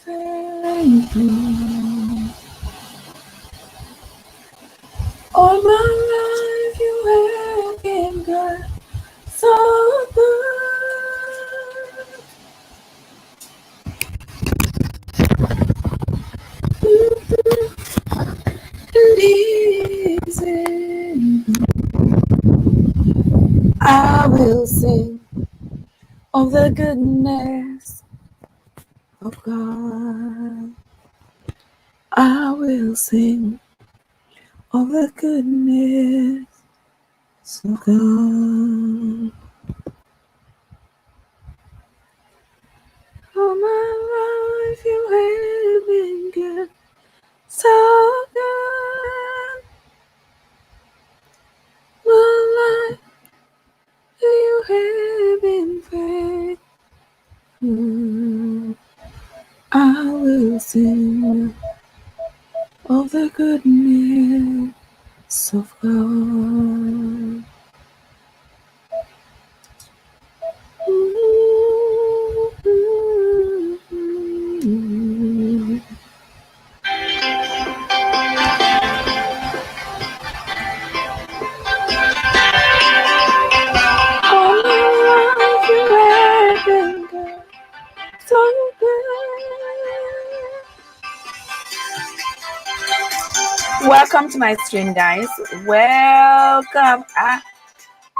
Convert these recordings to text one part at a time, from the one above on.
faithful. All my life you have been good, so good. And easy. I will sing of the goodness of God. I will sing of the goodness of God. All my life you have been good, so good. My life you have been faithful. I will sing of the goodness of God. All my life you have been good, so good. Welcome to my stream, guys. Welcome.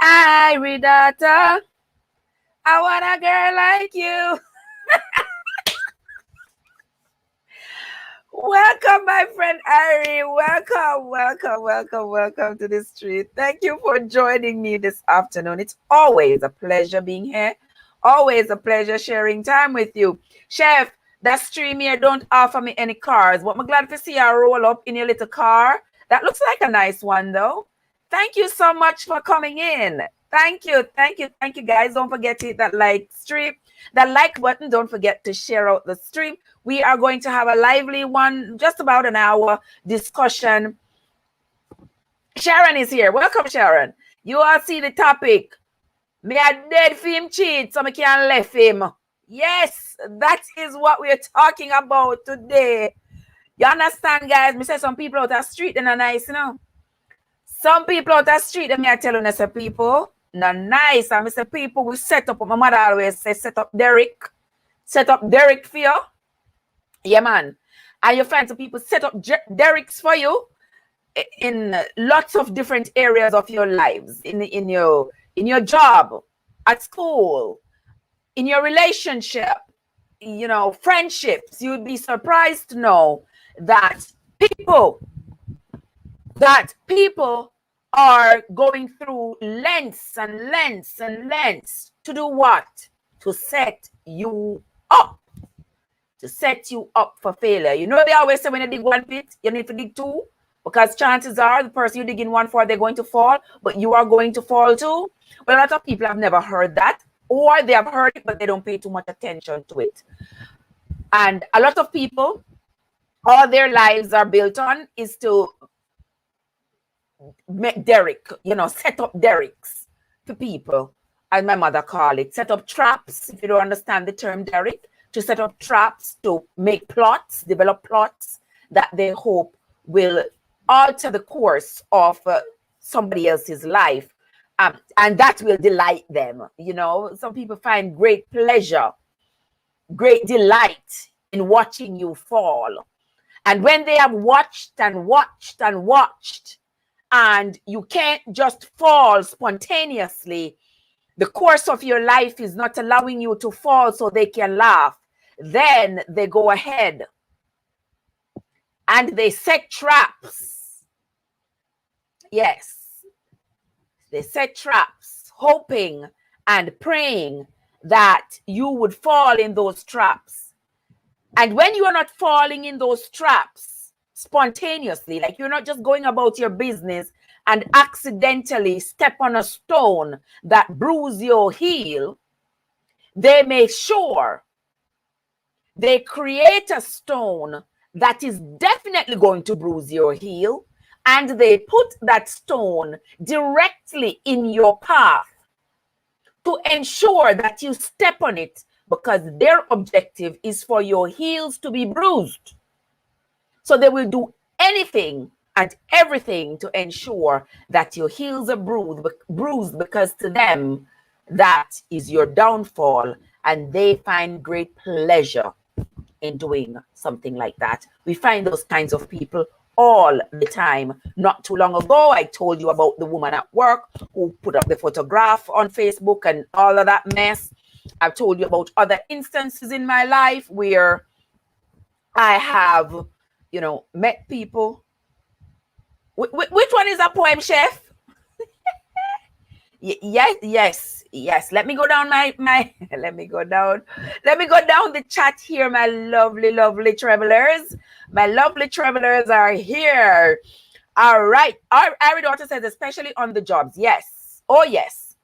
Iridata. I want a girl like you. Welcome, my friend Ari. Welcome to the street. Thank you for joining me this afternoon. It's always a pleasure being here. Always a pleasure sharing time with you. Chef, that stream here don't offer me any cars, but I'm glad to see you roll up in your little car. That looks like a nice one, though. Thank you so much for coming in. Thank you, guys. Don't forget to hit that like button. Don't forget to share out the stream. We are going to have a lively one, just about an hour discussion. Sharon is here. Welcome, Sharon. You all see the topic. Me a dead for him cheat, so me can't left him. Yes, that is what we're talking about today. You understand, guys? Me say some people out the street, they're not nice, you know. Some people out the street, me I tell you, say people, not nice. And I say people we set up, my mother always say, set up Derek for you. Yeah, man. And you find some people set up Derricks for you in lots of different areas of your lives, in your job, at school, in your relationship, you know, friendships. You'd be surprised to know that people are going through lengths and lengths and lengths to do what? To set you up. To set you up for failure. You know, they always say when you dig one pit, you need to dig two, because chances are the person you dig in one for, they're going to fall, but you are going to fall too. But a lot of people have never heard that, or they have heard it, but they don't pay too much attention to it. And a lot of people, all their lives are built on is to make Derrick, you know, set up Derricks for people, as my mother called it, set up traps, if you don't understand the term Derrick, to set up traps, to make plots, develop plots that they hope will alter the course of somebody else's life. And that will delight them. You know, some people find great pleasure, great delight in watching you fall. And when they have watched and watched and watched, and you can't just fall spontaneously, the course of your life is not allowing you to fall so they can laugh, then they go ahead and they set traps. Yes, they set traps, hoping and praying that you would fall in those traps. And when you are not falling in those traps spontaneously, like you're not just going about your business and accidentally step on a stone that bruise your heel, they make sure they create a stone that is definitely going to bruise your heel, and they put that stone directly in your path to ensure that you step on it because their objective is for your heels to be bruised. So they will do anything and everything to ensure that your heels are bruised, because to them, that is your downfall, and they find great pleasure in doing something like that. We find those kinds of people all the time. Not too long ago, I told you about the woman at work who put up the photograph on Facebook and all of that mess. I've told you about other instances in my life where I have, met people. Which one is a poem, Chef? Yes. Let me go down let me go down the chat here, my lovely travelers. My lovely travelers are here. All right. Our daughter says, especially on the jobs. Yes. Oh, yes.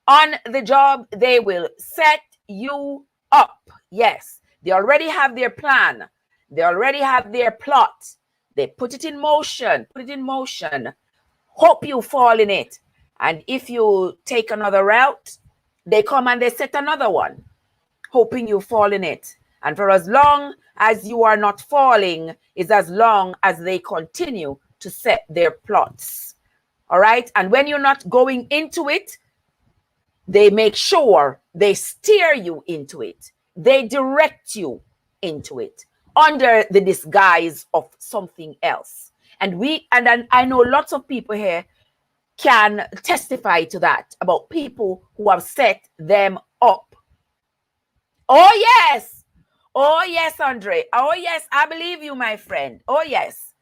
On the job, they will set you up. Yes. They already have their plan. They already have their plot. They put it in motion. Hope you fall in it. And if you take another route, they come and they set another one, hoping you fall in it. And for as long as you are not falling is as long as they continue to set their plots. All right? And when you're not going into it, they make sure they steer you into it. They direct you into it under the disguise of something else. And I know lots of people here can testify to that, about people who have set them up. Oh yes, Andre. Oh yes, I believe you, my friend. Oh yes,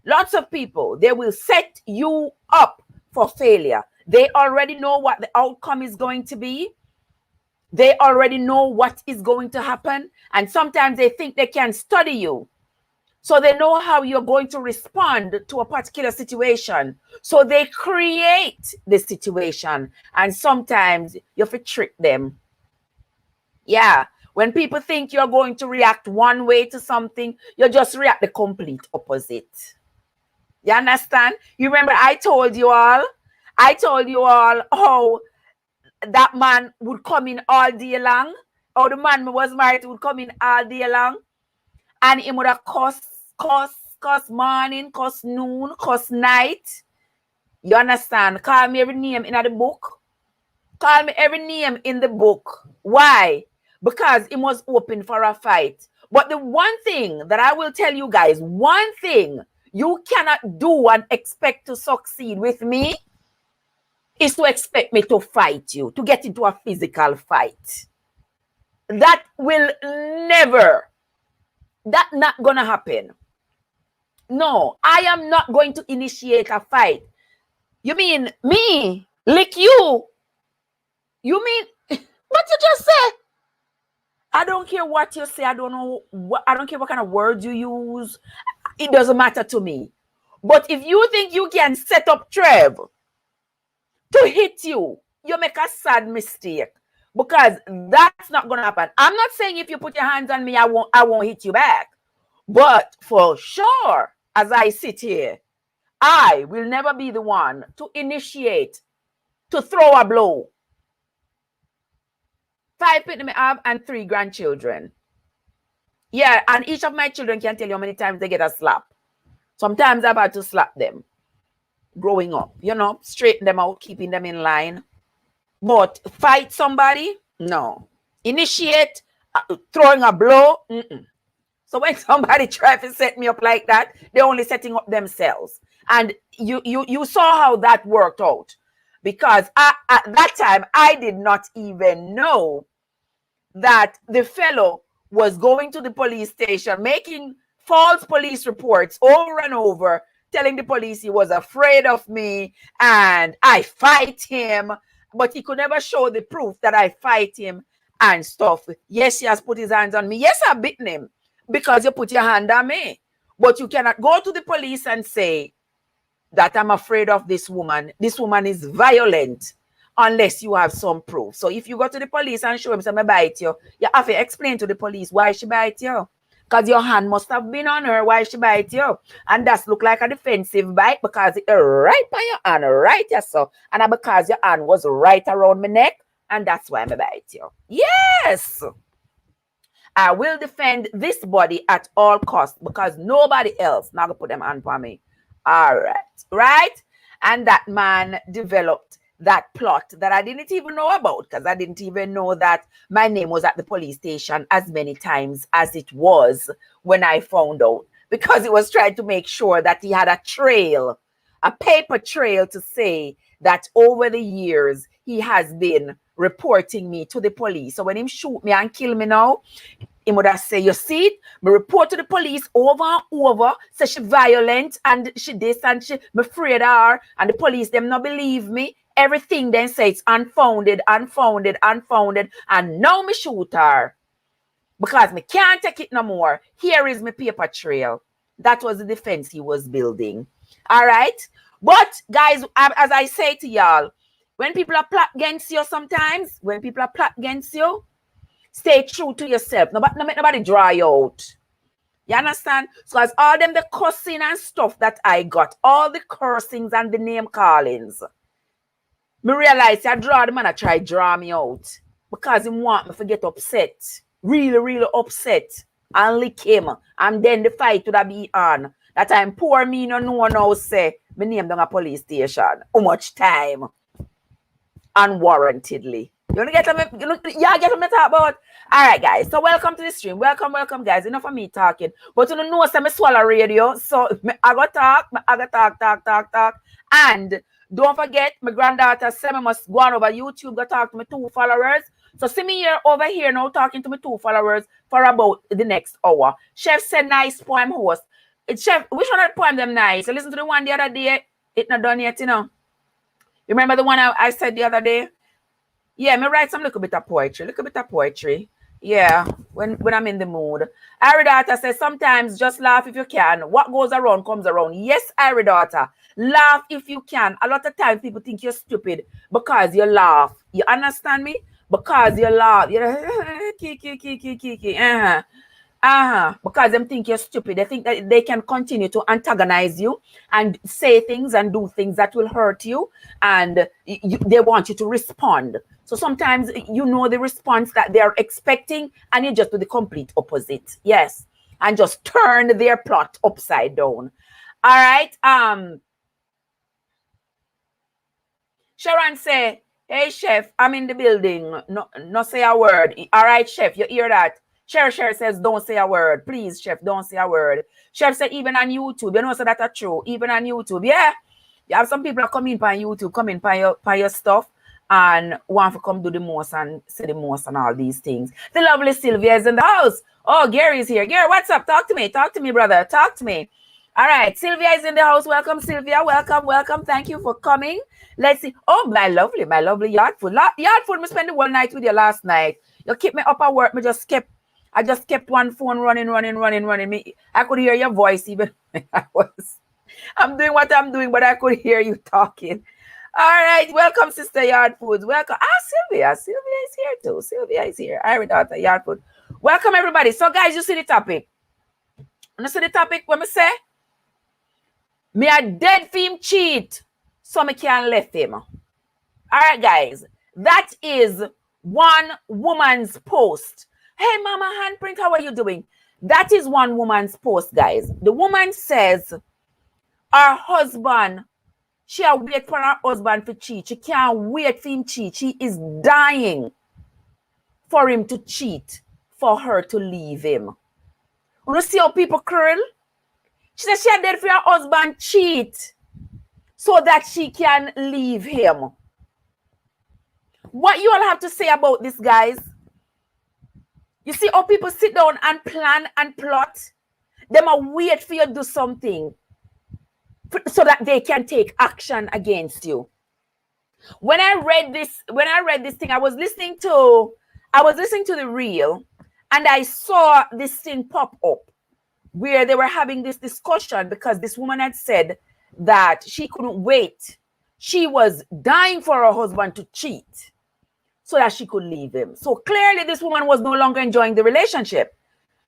lots of people, they will set you up for failure. They already know what the outcome is going to be. They already know what is going to happen, and sometimes they think they can study you. So they know how you're going to respond to a particular situation. So they create the situation. And sometimes you have to trick them. Yeah. When people think you're going to react one way to something, you just react the complete opposite. You understand? You remember I told you all how that man would come in all day long. How the man was married would come in all day long. And he would have cuss morning, cuss noon, cuss night. You understand? Call me every name in the book. Call me every name in the book. Why? Because it was open for a fight. But the one thing that I will tell you guys, one thing you cannot do and expect to succeed with me is to expect me to fight you, to get into a physical fight. That will never. That's not gonna happen. No, I am not going to initiate a fight. You mean me lick you? You mean what you just said? I don't care what you say. I don't care what kind of words you use. It doesn't matter to me. But if you think you can set up Trev to hit you, you make a sad mistake, because that's not gonna happen. I'm not saying if you put your hands on me, I won't hit you back. But for sure, as I sit here, I will never be the one to initiate, to throw a blow. 5 people I have and 3 grandchildren. Yeah, and each of my children can tell you how many times they get a slap. Sometimes I've had to slap them growing up, straighten them out, keeping them in line. But fight somebody? No. Initiate, throwing a blow? So when somebody tries to set me up like that, they're only setting up themselves. And you saw how that worked out. Because at that time, I did not even know that the fellow was going to the police station, making false police reports over and over, telling the police he was afraid of me and I fight him. But he could never show the proof that I fight him and stuff. Yes, he has put his hands on me. Yes, I've beaten him because you put your hand on me. But you cannot go to the police and say that I'm afraid of this woman. This woman is violent unless you have some proof. So if you go to the police and show him some bite you have to explain to the police why she bite you. Because your hand must have been on her while she bite you. And that look like a defensive bite because it's right by your hand, right here, so. And because your hand was right around my neck, and that's why I bite you. Yes! I will defend this body at all costs because nobody else not gonna put them on for me. All right, right? And that man developed that plot that I didn't even know about because I didn't even know that my name was at the police station as many times as it was when I found out, because he was trying to make sure that he had a trail, a paper trail to say that over the years he has been reporting me to the police. So when him shoot me and kill me now, he would have say, you see it? Me report to the police over and over, say she violent and she this and she, me afraid of her, and the police them not believe me. Everything then say it's unfounded, unfounded, unfounded, and now me shoot her because me can't take it no more. Here is my paper trail. That was the defense he was building. All right? But guys, as I say to y'all, when people are plot against you sometimes, when people are plot against you, stay true to yourself. No make nobody dry you out. You understand? So as all them the cussing and stuff that I got, all the cursings and the name callings, me realize I draw the man I try draw me out because he want me to get upset. Really, really upset. And lick him. And then the fight would have be on. That time poor me no one now say my name down a police station. How much time? Unwarrantedly. You want to get them? Yeah, get them to talk about. All right, guys. So welcome to the stream. Welcome, guys. Enough of me talking. But you know, I swallow radio. So I go talk. And don't forget, my granddaughter said I must go on over YouTube, go talk to my 2 followers. So see me here over here now talking to my 2 followers for about the next hour. Chef said nice poem host. Chef, which one of the poem them nice? I listened to the one the other day. It's not done yet, you know. You remember the one I said the other day? Yeah, me write some little bit of poetry. Yeah, when I'm in the mood. Iridata says, sometimes just laugh if you can. What goes around comes around. Yes, Iridata, laugh if you can. A lot of times people think you're stupid because you laugh. You understand me? Because you laugh. You're kiki. Because them think you're stupid. They think that they can continue to antagonize you and say things and do things that will hurt you, and they want you to respond. So sometimes you know the response that they're expecting, and you just do the complete opposite. Yes, and just turn their plot upside down. All right. Sharon say, "Hey chef, I'm in the building. No say a word." All right, chef, you hear that? Cher says, don't say a word. Please, chef, don't say a word. Chef said, even on YouTube, you know, so that's true. Even on YouTube, yeah. You have some people that come in on YouTube, come in by your stuff, and want to come do the most and say the most and all these things. The lovely Sylvia is in the house. Oh, Gary's here. Gary, what's up? Talk to me, brother. Talk to me. All right, Sylvia is in the house. Welcome, Sylvia. Welcome. Thank you for coming. Let's see. Oh, my lovely yard food. Yard food, me spend the whole night with you last night. You keep me up at work. I just kept one phone running. I could hear your voice even when I'm doing what I'm doing, but I could hear you talking. All right, welcome, Sister Yard Foods. Welcome. Sylvia is here too. Sylvia is here. Iridata, Yard Food. Welcome, everybody. So, guys, you see the topic. You see the topic when I say, me a dead film cheat, so me can't left him. All right, guys. That is one woman's post. Hey, Mama Handprint, how are you doing? That is one woman's post, guys. The woman says her husband, she wait for her husband to cheat. She can't wait for him to cheat. She is dying for him to cheat, for her to leave him. You see how people cruel? She said she had dead for her husband cheat so that she can leave him. What you all have to say about this, guys? You see how people sit down and plan and plot? They might wait for you to do something so that they can take action against you. When I read this thing, I was listening to the reel, and I saw this thing pop up where they were having this discussion because this woman had said that she couldn't wait. She was dying for her husband to cheat so that she could leave him. So clearly this woman was no longer enjoying the relationship.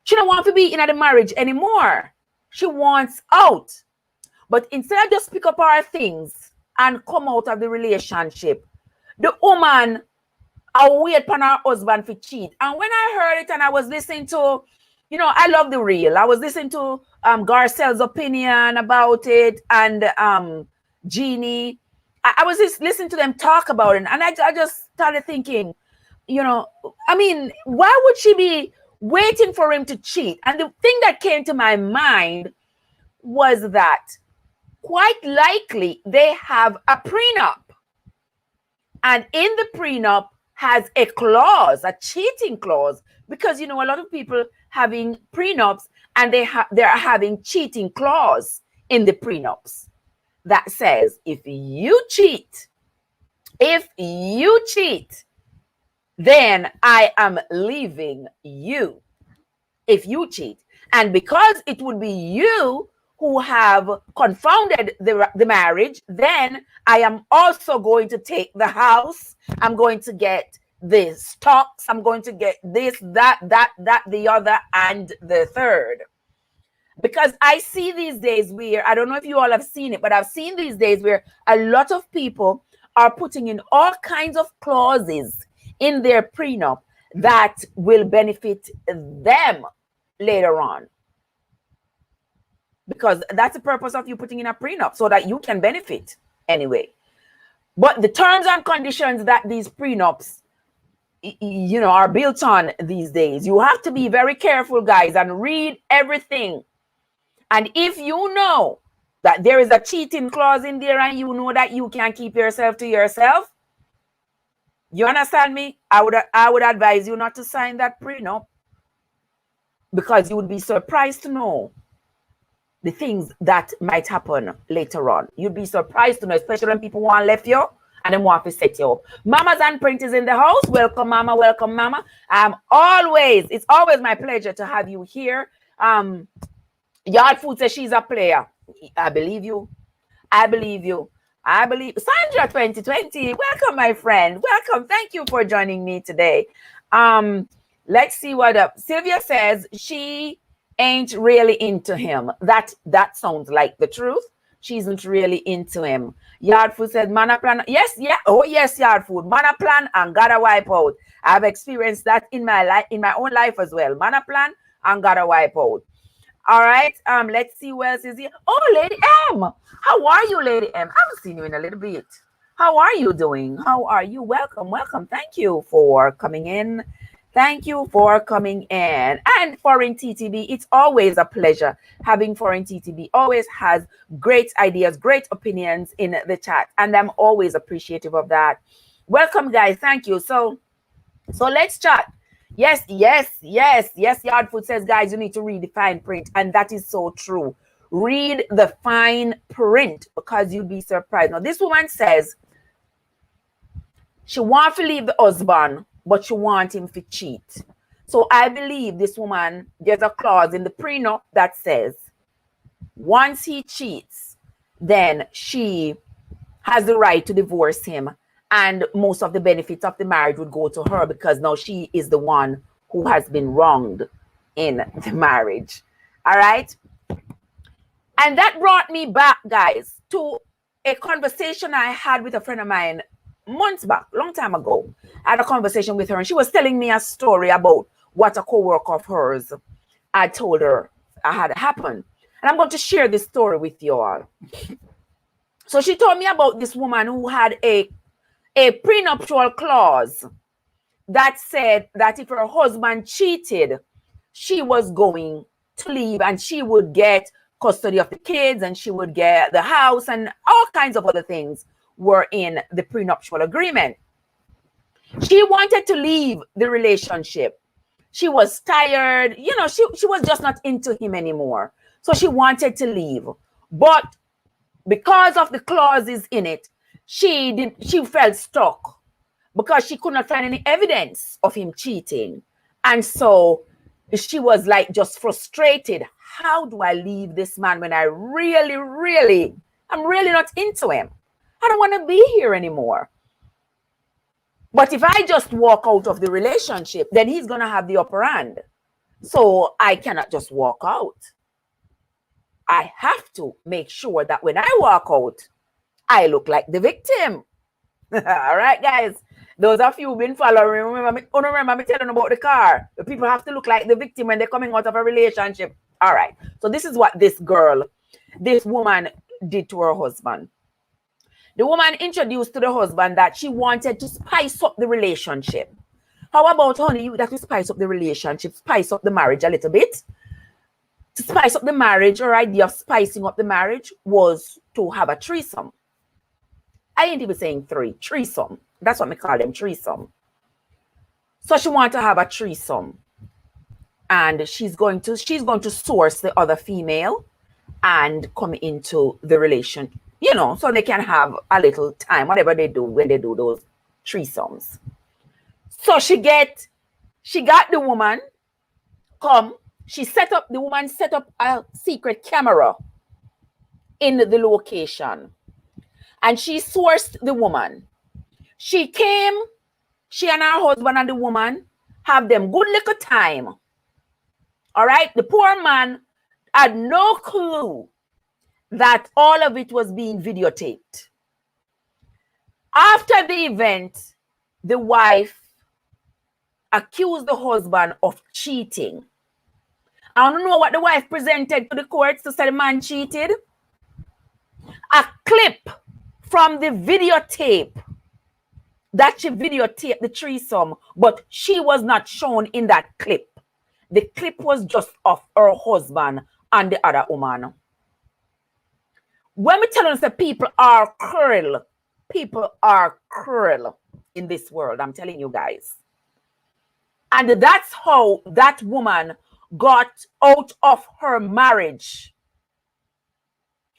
She don't want to be in the marriage anymore. She wants out. But instead of just pick up her things and come out of the relationship, the woman I'll wait for her husband to cheat. And when I heard it and I was listening to, you know, I love the reel. I was listening to Garcelle's opinion about it and Jeannie. I was just listening to them talk about it. And I just started thinking, you know, I mean, why would she be waiting for him to cheat? And the thing that came to my mind was that quite likely they have a prenup. And in the prenup has a clause, a cheating clause, because, you know, a lot of people having prenups and they're having cheating clause in the prenups that says, if you cheat, then I am leaving you. If you cheat. And because it would be you who have confounded the marriage, then I am also going to take the house. I'm going to get the stocks. I'm going to get this, that, the other, and the third. Because I see these days where, I don't know if you all have seen it, but I've seen these days where a lot of people are putting in all kinds of clauses in their prenup that will benefit them later on. Because that's the purpose of you putting in a prenup, so that you can benefit anyway. But the terms and conditions that these prenups, you know, are built on these days, you have to be very careful, guys, and read everything. And if you know that there is a cheating clause in there and you know that you can keep yourself to yourself, you understand me? I would advise you not to sign that prenup, because you would be surprised to know the things that might happen later on. You'd be surprised to know, especially when people want left you and then want to set you up. Mamas and Printers in the house. Welcome, Mama. Welcome, Mama. It's always my pleasure to have you here. Yard Food says she's a player. I believe you. I believe Sandra 2020. Welcome, my friend. Welcome. Thank you for joining me today. Let's see what up. Sylvia says she ain't really into him. That sounds like the truth. She isn't really into him. Yard Food said, mana plan. Yes, yeah. Oh, yes, Yard Food. Mana plan and gotta wipe out. I've experienced that in my life, in my own life as well. Mana plan and gotta wipe out. All right. Let's see who else is here. Oh, Lady M. How are you, Lady M? I haven't seen you in a little bit. How are you doing? How are you? Welcome, welcome. Thank you for coming in. Thank you for coming in. And Foreign TTB, it's always a pleasure having Foreign TTB. Always has great ideas, great opinions in the chat. And I'm always appreciative of that. Welcome, guys. Thank you. So let's chat. Yes. Yard Food says, guys, you need to read the fine print. And that is so true. Read the fine print, because you'll be surprised. Now, this woman says she wants to leave the husband, but she wants him to cheat. So I believe this woman, there's a clause in the prenup that says once he cheats, then she has the right to divorce him. And most of the benefits of the marriage would go to her, because now she is the one who has been wronged in the marriage. All right. And that brought me back, guys, to a conversation I had with a friend of mine months back, long time ago. I had a conversation with her, and she was telling me a story about what a co-worker of hers had told her had happened. And I'm going to share this story with you all. So she told me about this woman who had a prenuptial clause that said that if her husband cheated, she was going to leave and she would get custody of the kids and she would get the house, and all kinds of other things were in the prenuptial agreement. She wanted to leave the relationship. She was tired. You know, she was just not into him anymore. So she wanted to leave. But because of the clauses in it, she felt stuck because she could not find any evidence of him cheating. And so she was like just frustrated. How do I leave this man when I'm really not into him? I don't want to be here anymore. But if I just walk out of the relationship, then he's going to have the upper hand. So I cannot just walk out. I have to make sure that when I walk out, I look like the victim. All right, guys. Those of you who've been following, remember me telling about the car. The people have to look like the victim when they're coming out of a relationship. All right. So this is what this woman did to her husband. The woman introduced to the husband that she wanted to spice up the relationship. How about, honey, you that will spice up the relationship, spice up the marriage a little bit? To spice up the marriage, her idea of spicing up the marriage was to have a threesome. I ain't even saying threesome. That's what we call them, threesome. So she wanted to have a threesome. And she's going to source the other female and come into the relation, you know, so they can have a little time, whatever they do when they do those threesomes. So she got the woman come. The woman set up a secret camera in the location. And she sourced the woman. She came, she and her husband and the woman have them good little time. All right? The poor man had no clue that all of it was being videotaped. After the event, the wife accused the husband of cheating. I don't know what the wife presented to the courts to say the man cheated. A clip from the videotape that she videotaped the threesome, but she was not shown in that clip. The clip was just of her husband and the other woman. When we tell us that people are cruel in this world, I'm telling you guys. And that's how that woman got out of her marriage,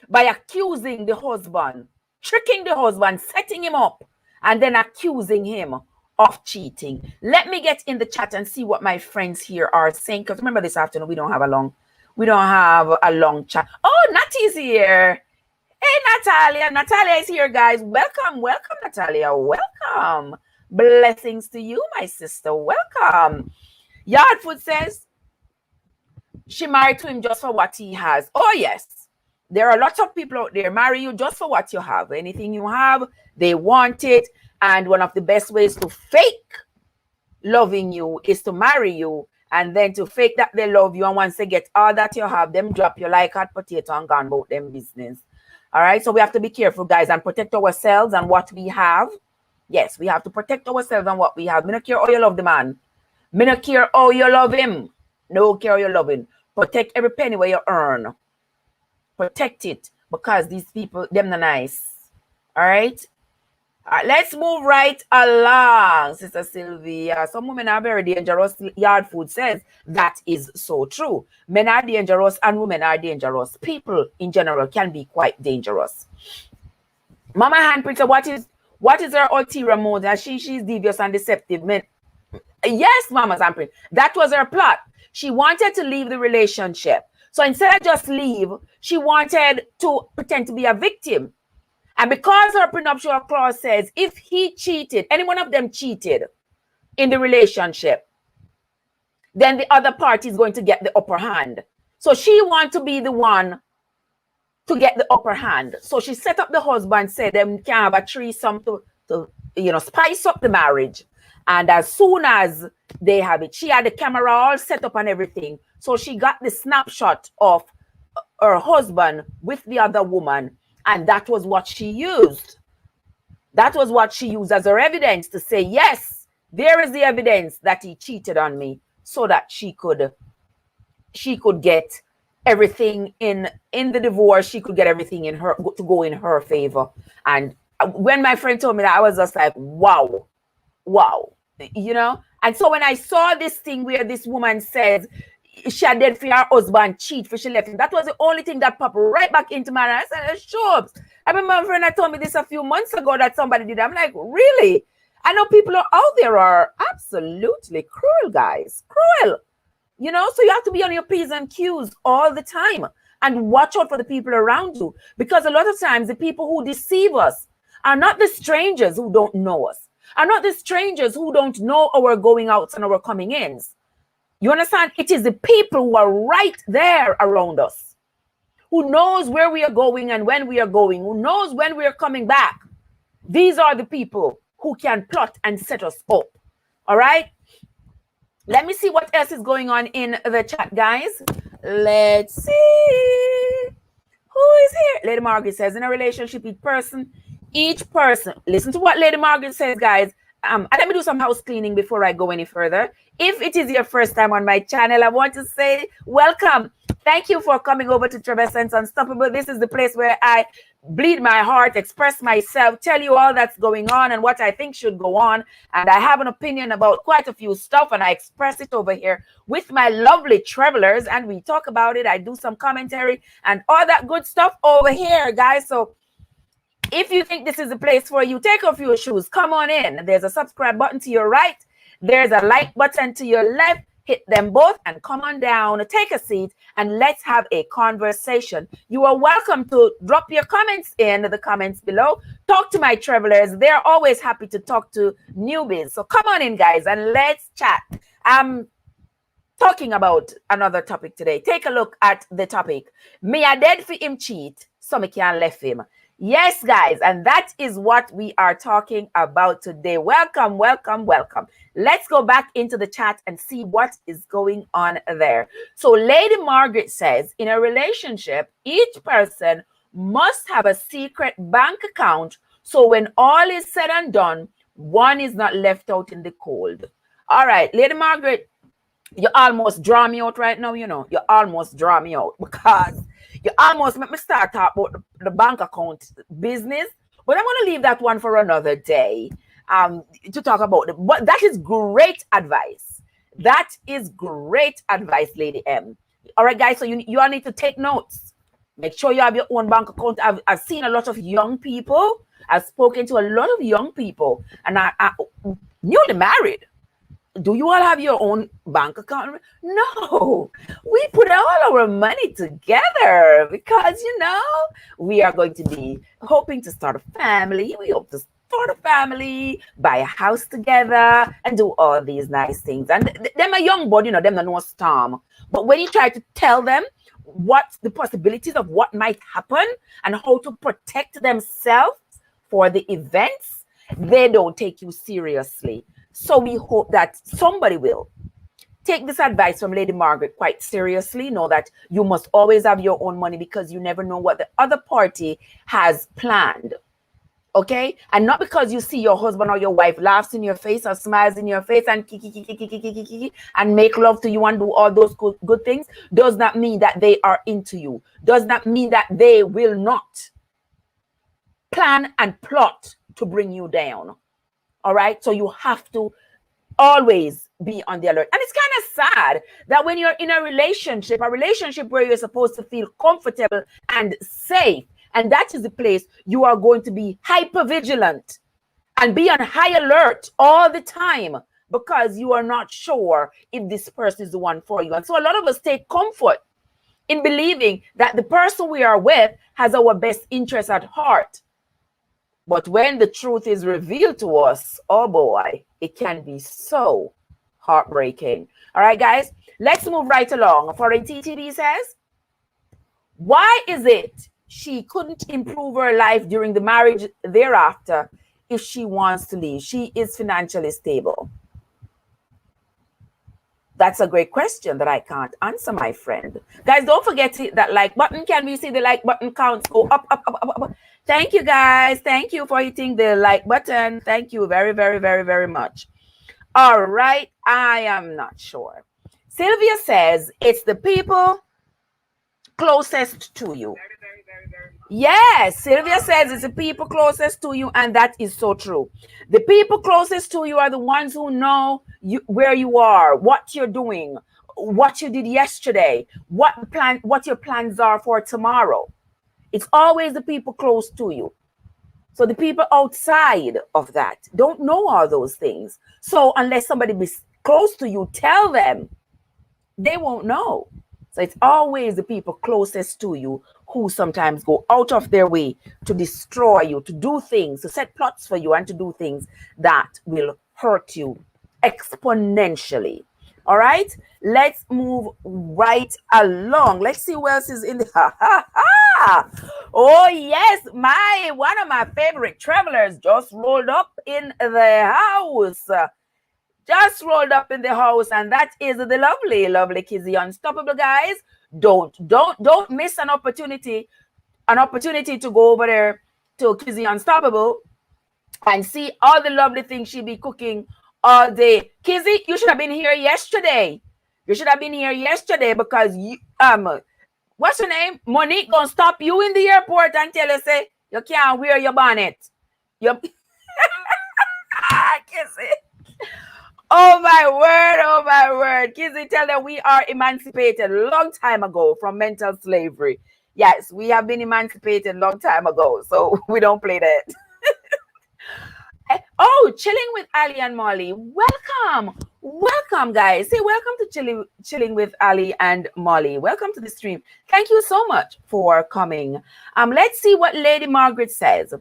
by accusing the husband, tricking the husband, setting him up, and then accusing him of cheating. Let me get in the chat and see what my friends here are saying, because remember this afternoon we don't have a long chat. Oh, Natty's here. Hey, Natalia is here, guys. Welcome, Natalia. Welcome. Blessings to you, my sister. Welcome. Yardfoot says she married to him just for what he has. Oh, yes. There are lots of people out there marry you just for what you have. Anything you have, they want it. And one of the best ways to fake loving you is to marry you, and then to fake that they love you. And once they get all that you have, them drop you like hot potato and gone about them business. All right. So we have to be careful, guys, and protect ourselves and what we have. Yes, we have to protect ourselves and what we have. Me no care how you love the man. Me no care how you love him. No care how you love him. Protect every penny where you earn. Protect it, because these people, them not nice. All right. Let's move right along, Sister Sylvia. Some women are very dangerous. Yardfood says that is so true. Men are dangerous and women are dangerous. People in general can be quite dangerous. Mama Handprint said, what is her ulterior motive? She's devious and deceptive. Men. Yes, Mama Handprint. That was her plot. She wanted to leave the relationship. So instead of just leave, she wanted to pretend to be a victim. And because her prenuptial clause says if he cheated, any one of them cheated in the relationship, then the other party is going to get the upper hand. So she wants to be the one to get the upper hand. So she set up the husband, said them can have a threesome to spice up the marriage. And as soon as they have it, she had the camera all set up and everything. So she got the snapshot of her husband with the other woman. And that was what she used. That was what she used as her evidence to say, yes, there is the evidence that he cheated on me, so that she could get everything in the divorce. She could get everything in her to go in her favor. And when my friend told me that, I was just like, wow, you know. And so when I saw this thing where this woman says she had dead for her husband cheat for she left him, that was the only thing that popped right back into my mind. I said, sure. I remember my friend that told me this a few months ago that somebody did. I'm like, really? I know people out there are absolutely cruel, guys. Cruel. You know, so you have to be on your P's and Q's all the time and watch out for the people around you, because a lot of times the people who deceive us are not the strangers who don't know us, are not the strangers who don't know our going outs and our coming ins. You understand? It is the people who are right there around us, who knows where we are going and when we are going, who knows when we are coming back. These are the people who can plot and set us up. All right. Let me see what else is going on in the chat, guys. Let's see. Who is here? Lady Margaret says, in a relationship, each person, listen to what Lady Margaret says, guys. And let me do some house cleaning before I go any further. If it is your first time on my channel, I want to say welcome. Thank you for coming over to Trevesense Unstoppable. This is the place where I bleed my heart, express myself, tell you all that's going on and what I think should go on. And I have an opinion about quite a few stuff, and I express it over here with my lovely travelers, and we talk about it. I do some commentary and all that good stuff over here, guys. So if you think this is a place for you, take off your shoes. Come on in. There's a subscribe button to your right. There's a like button to your left. Hit them both and come on down. Take a seat and let's have a conversation. You are welcome to drop your comments in the comments below. Talk to my travelers. They're always happy to talk to newbies. So come on in, guys, and let's chat. I'm talking about another topic today. Take a look at the topic. Me a dead for him cheat, so me can't left him. Yes, guys, and that is what we are talking about today. Welcome, welcome, welcome. Let's go back into the chat and see what is going on there. So Lady Margaret says, in a relationship, each person must have a secret bank account, so when all is said and done, one is not left out in the cold. All right, Lady Margaret, you almost draw me out right now, you know. You almost draw me out because you almost make me start talk about the bank account business. But I'm going to leave that one for another day to talk about it. But that is great advice. That is great advice, Lady M. All right, guys, so you all need to take notes. Make sure you have your own bank account. I've seen a lot of young people. I've spoken to a lot of young people, and I newly married. Do you all have your own bank account? No, we put all our money together because, you know, we are going to be hoping to start a family. We hope to start a family, buy a house together, and do all these nice things. And them a young boy, you know, them no storm. But when you try to tell them what the possibilities of what might happen and how to protect themselves for the events, they don't take you seriously. So we hope that somebody will take this advice from Lady Margaret quite seriously. Know that you must always have your own money because you never know what the other party has planned. Okay? And not because you see your husband or your wife laughs in your face or smiles in your face and kiki and make love to you and do all those good things does not mean that they are into you. Does not mean that they will not plan and plot to bring you down. All right. So you have to always be on the alert. And it's kind of sad that when you're in a relationship where you're supposed to feel comfortable and safe, and that is the place you are going to be hyper vigilant and be on high alert all the time because you are not sure if this person is the one for you. And so a lot of us take comfort in believing that the person we are with has our best interest at heart. But when the truth is revealed to us, oh boy, it can be so heartbreaking. All right, guys, let's move right along. Foreign TTD says, why is it she couldn't improve her life during the marriage thereafter if she wants to leave? She is financially stable. That's a great question that I can't answer, my friend. Guys, don't forget to hit that like button. Can we see the like button counts go up, up, up, up, up? Thank you, guys. Thank you for hitting the like button. Thank you very, very, very, very much. All right. I am not sure. Sylvia says it's the people closest to you. Yes, Sylvia says it's the people closest to you, and that is so true. The people closest to you are the ones who know where you are, what you're doing, what you did yesterday, what your plans are for tomorrow. It's always the people close to you. So the people outside of that don't know all those things. So unless somebody is close to you, tell them, they won't know. So it's always the people closest to you who sometimes go out of their way to destroy you, to do things, to set plots for you, and to do things that will hurt you exponentially. All right, let's move right along. Let's see who else is in the Oh yes, one of my favorite travelers just rolled up in the house. Just rolled up in the house, and that is the lovely Kizzy Unstoppable, guys. Don't miss an opportunity to go over there to Kizzy Unstoppable and see all the lovely things she be cooking all day. Kizzy, you should have been here yesterday. You should have been here yesterday because you what's your name? Monique gonna stop you in the airport and tell you say you can't wear your bonnet. You Kizzy. Oh my word. Kizzy, tell them we are emancipated long time ago from mental slavery. Yes, we have been emancipated long time ago, so we don't play that. Oh, chilling with Ali and Molly. Welcome, guys. Say welcome to chilling with Ali and Molly. Welcome to the stream. Thank you so much for coming. Let's see what Lady Margaret says.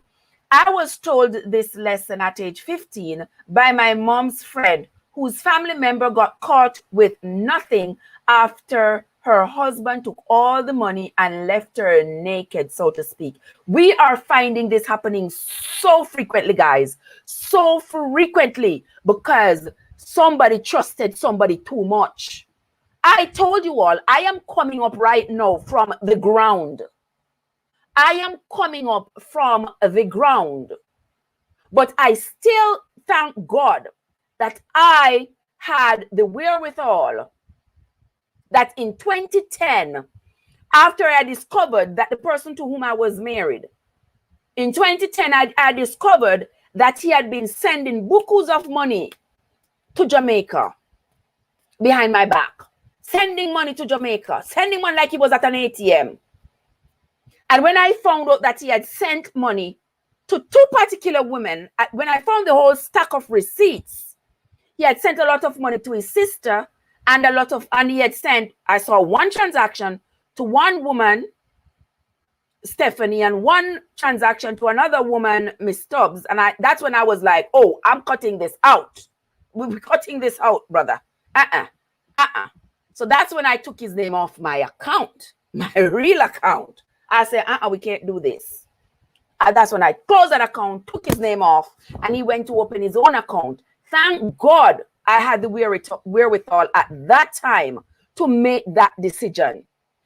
I was told this lesson at age 15 by my mom's friend, whose family member got caught with nothing after her husband took all the money and left her naked, so to speak. We are finding this happening so frequently, guys. So frequently, because somebody trusted somebody too much. I told you all, I am coming up right now from the ground. I am coming up from the ground. But I still thank God that I had the wherewithal that in 2010, after I discovered that the person to whom I was married, in 2010, I discovered that he had been sending bukus of money to Jamaica behind my back. Sending money to Jamaica. Sending money like he was at an ATM. And when I found out that he had sent money to two particular women, when I found the whole stack of receipts, he had sent a lot of money to his sister and he had sent, I saw one transaction to one woman, Stephanie, and one transaction to another woman, Miss Stubbs. And that's when I was like, oh, I'm cutting this out. We're cutting this out, brother. So that's when I took his name off my account, my real account. I said, we can't do this. And that's when I closed that account, took his name off, and he went to open his own account. Thank God I had the wherewithal at that time to make that decision.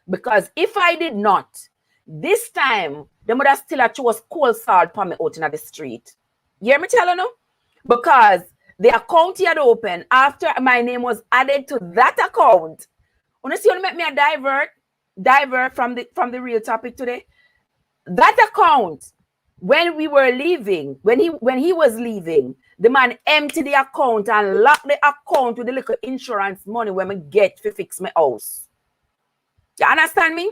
Because if I did not, this time, they would have still had chose cold salt for me out in the street. You hear me telling you? Because the account he had opened after my name was added to that account. Honestly, you want to make me a divert from the real topic today? That account, when we were leaving, when he was leaving, the man emptied the account and locked the account with the little insurance money when I get to fix my house. You understand me?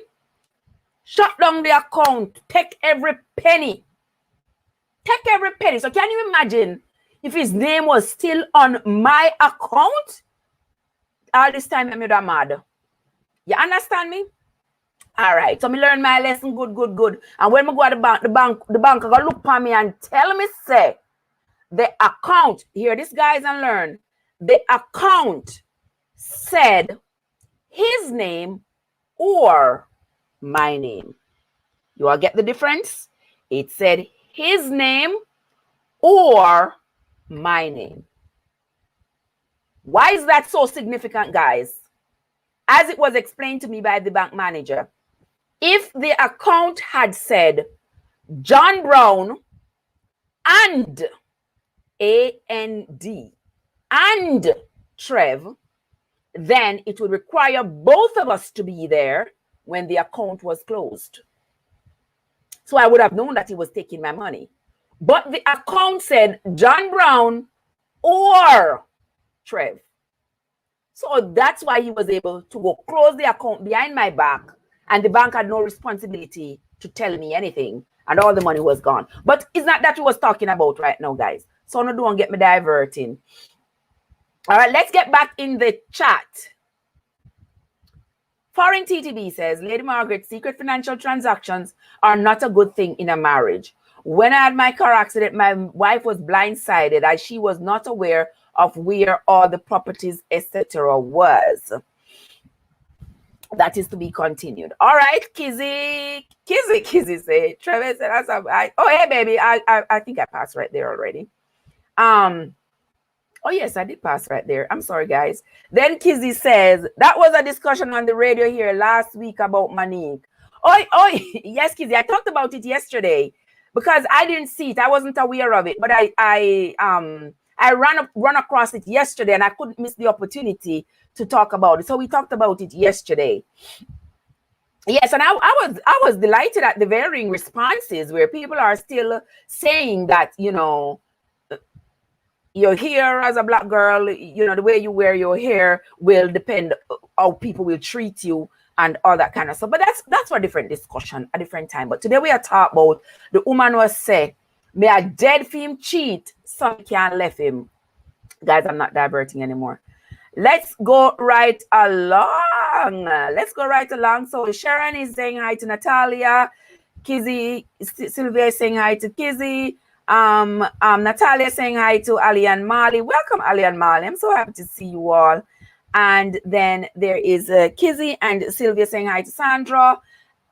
Shut down the account. Take every penny. Take every penny. So can you imagine if his name was still on my account? All this time I'm mad. You understand me? All right. So me learn my lesson good. And when I go to the bank are gonna look for me and tell me, say, the account, hear this, guys, and learn. The account said his name or my name. You all get the difference? It said his name or my name. Why is that so significant, guys? As it was explained to me by the bank manager, if the account had said John Brown and A-N-D and Trev, then it would require both of us to be there when the account was closed. So I would have known that he was taking my money. But the account said John Brown or Trev. So that's why he was able to go close the account behind my back, and the bank had no responsibility to tell me anything, and all the money was gone. But it's not that we was talking about right now, guys. So no, don't get me diverting. All right, let's get back in the chat. Foreign TTB says, Lady Margaret, secret financial transactions are not a good thing in a marriage. When I had my car accident, my wife was blindsided as she was not aware of where all the properties, etc. was. That is to be continued. All right, Kizzy say. Trevor said, oh, hey, baby, I think I passed right there already. Oh, yes, I did pass right there. I'm sorry, guys. Then Kizzy says, that was a discussion on the radio here last week about Monique. Oh, yes, Kizzy, I talked about it yesterday because I didn't see it. I wasn't aware of it, but I run across it yesterday and I couldn't miss the opportunity to talk about it. So we talked about it yesterday. Yes, and I was delighted at the varying responses where people are still saying that, you know, your hair as a black girl, you know, the way you wear your hair will depend how people will treat you and all that kind of stuff. But that's for a different discussion, a different time. But today we are talking about the woman was say, may a dead film cheat, so he can't left him. Guys, I'm not diverting anymore. Let's go right along. So Sharon is saying hi to Natalia. Kizzy, Sylvia is saying hi to Kizzy. Natalia saying hi to Ali and Mali. Welcome, Ali and Mali. I'm so happy to see you all. And then there is Kizzy and Sylvia saying hi to Sandra.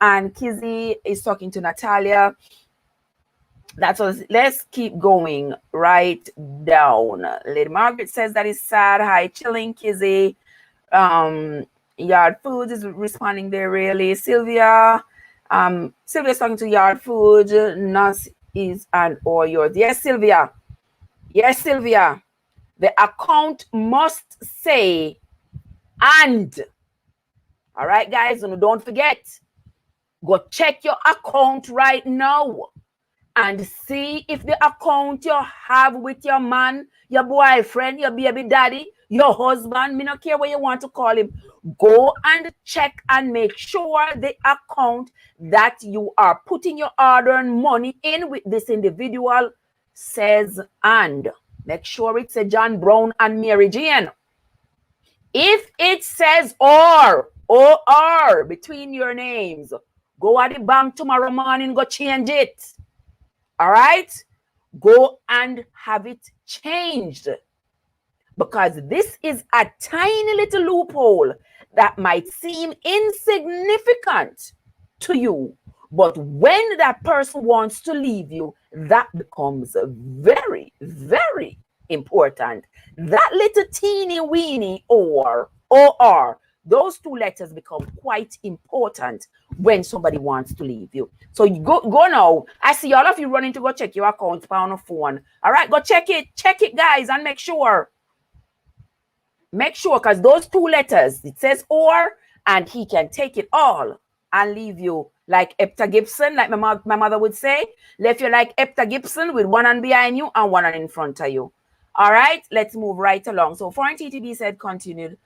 And Kizzy is talking to Natalia. That's all. Let's keep going right down. Lady Margaret says that is sad. Hi, chilling, Kizzy. Yard Foods is responding there really. Sylvia's talking to Yard Food. Nas is and or yours. Yes, Sylvia. The account must say and. All right, guys, and don't forget, go check your account right now and see if the account you have with your man, your boyfriend, your baby daddy, your husband, me not care what you want to call him, go and check and make sure the account that you are putting your hard-earned money in with this individual says and. Make sure it's a John Brown and Mary Jane. If it says or between your names, go at the bank tomorrow morning, go change it. All right? Go and have it changed. Because this is a tiny little loophole that might seem insignificant to you. But when that person wants to leave you, that becomes very, very important. That little teeny weeny or, those two letters become quite important when somebody wants to leave you. So you go now. I see all of you running to go check your account on a phone. All right, go check it, guys, and make sure. Make sure, because those two letters, it says or, and he can take it all and leave you like Epta Gibson, like my mother would say. Left you like Epta Gibson with one hand behind you and one hand in front of you. All right, let's move right along. So Foreign TTB said, continued.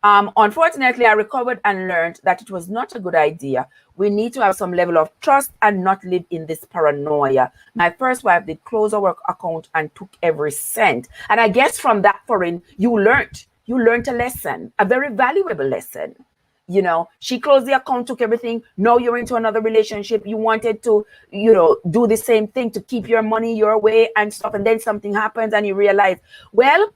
Unfortunately, I recovered and learned that it was not a good idea. We need to have some level of trust and not live in this paranoia. My first wife did close our work account and took every cent. And I guess from that, Foreign, you learned a lesson, a very valuable lesson. You know, she closed the account, took everything. Now you're into another relationship. You wanted to, you know, do the same thing to keep your money your way and stuff. And then something happens and you realize, well,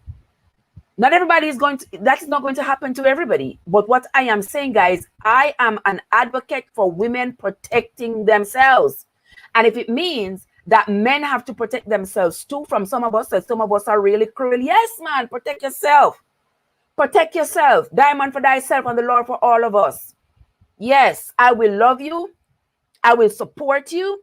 not everybody is going to, that's not going to happen to everybody. But what I am saying, guys, I am an advocate for women protecting themselves. And if it means that men have to protect themselves too from some of us, that some of us are really cruel, yes, man, protect yourself. Protect yourself. Diamond for thyself and the Lord for all of us. Yes, I will love you. I will support you.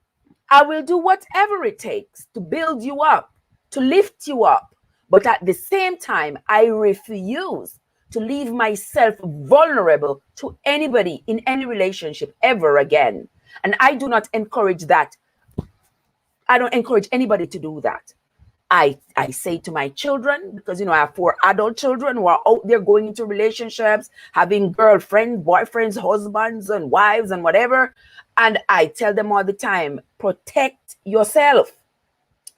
I will do whatever it takes to build you up, to lift you up. But at the same time, I refuse to leave myself vulnerable to anybody in any relationship ever again. And I do not encourage that. I don't encourage anybody to do that. I say to my children, because, you know, I have 4 adult children who are out there going into relationships, having girlfriends, boyfriends, husbands, and wives, and whatever. And I tell them all the time, protect yourself.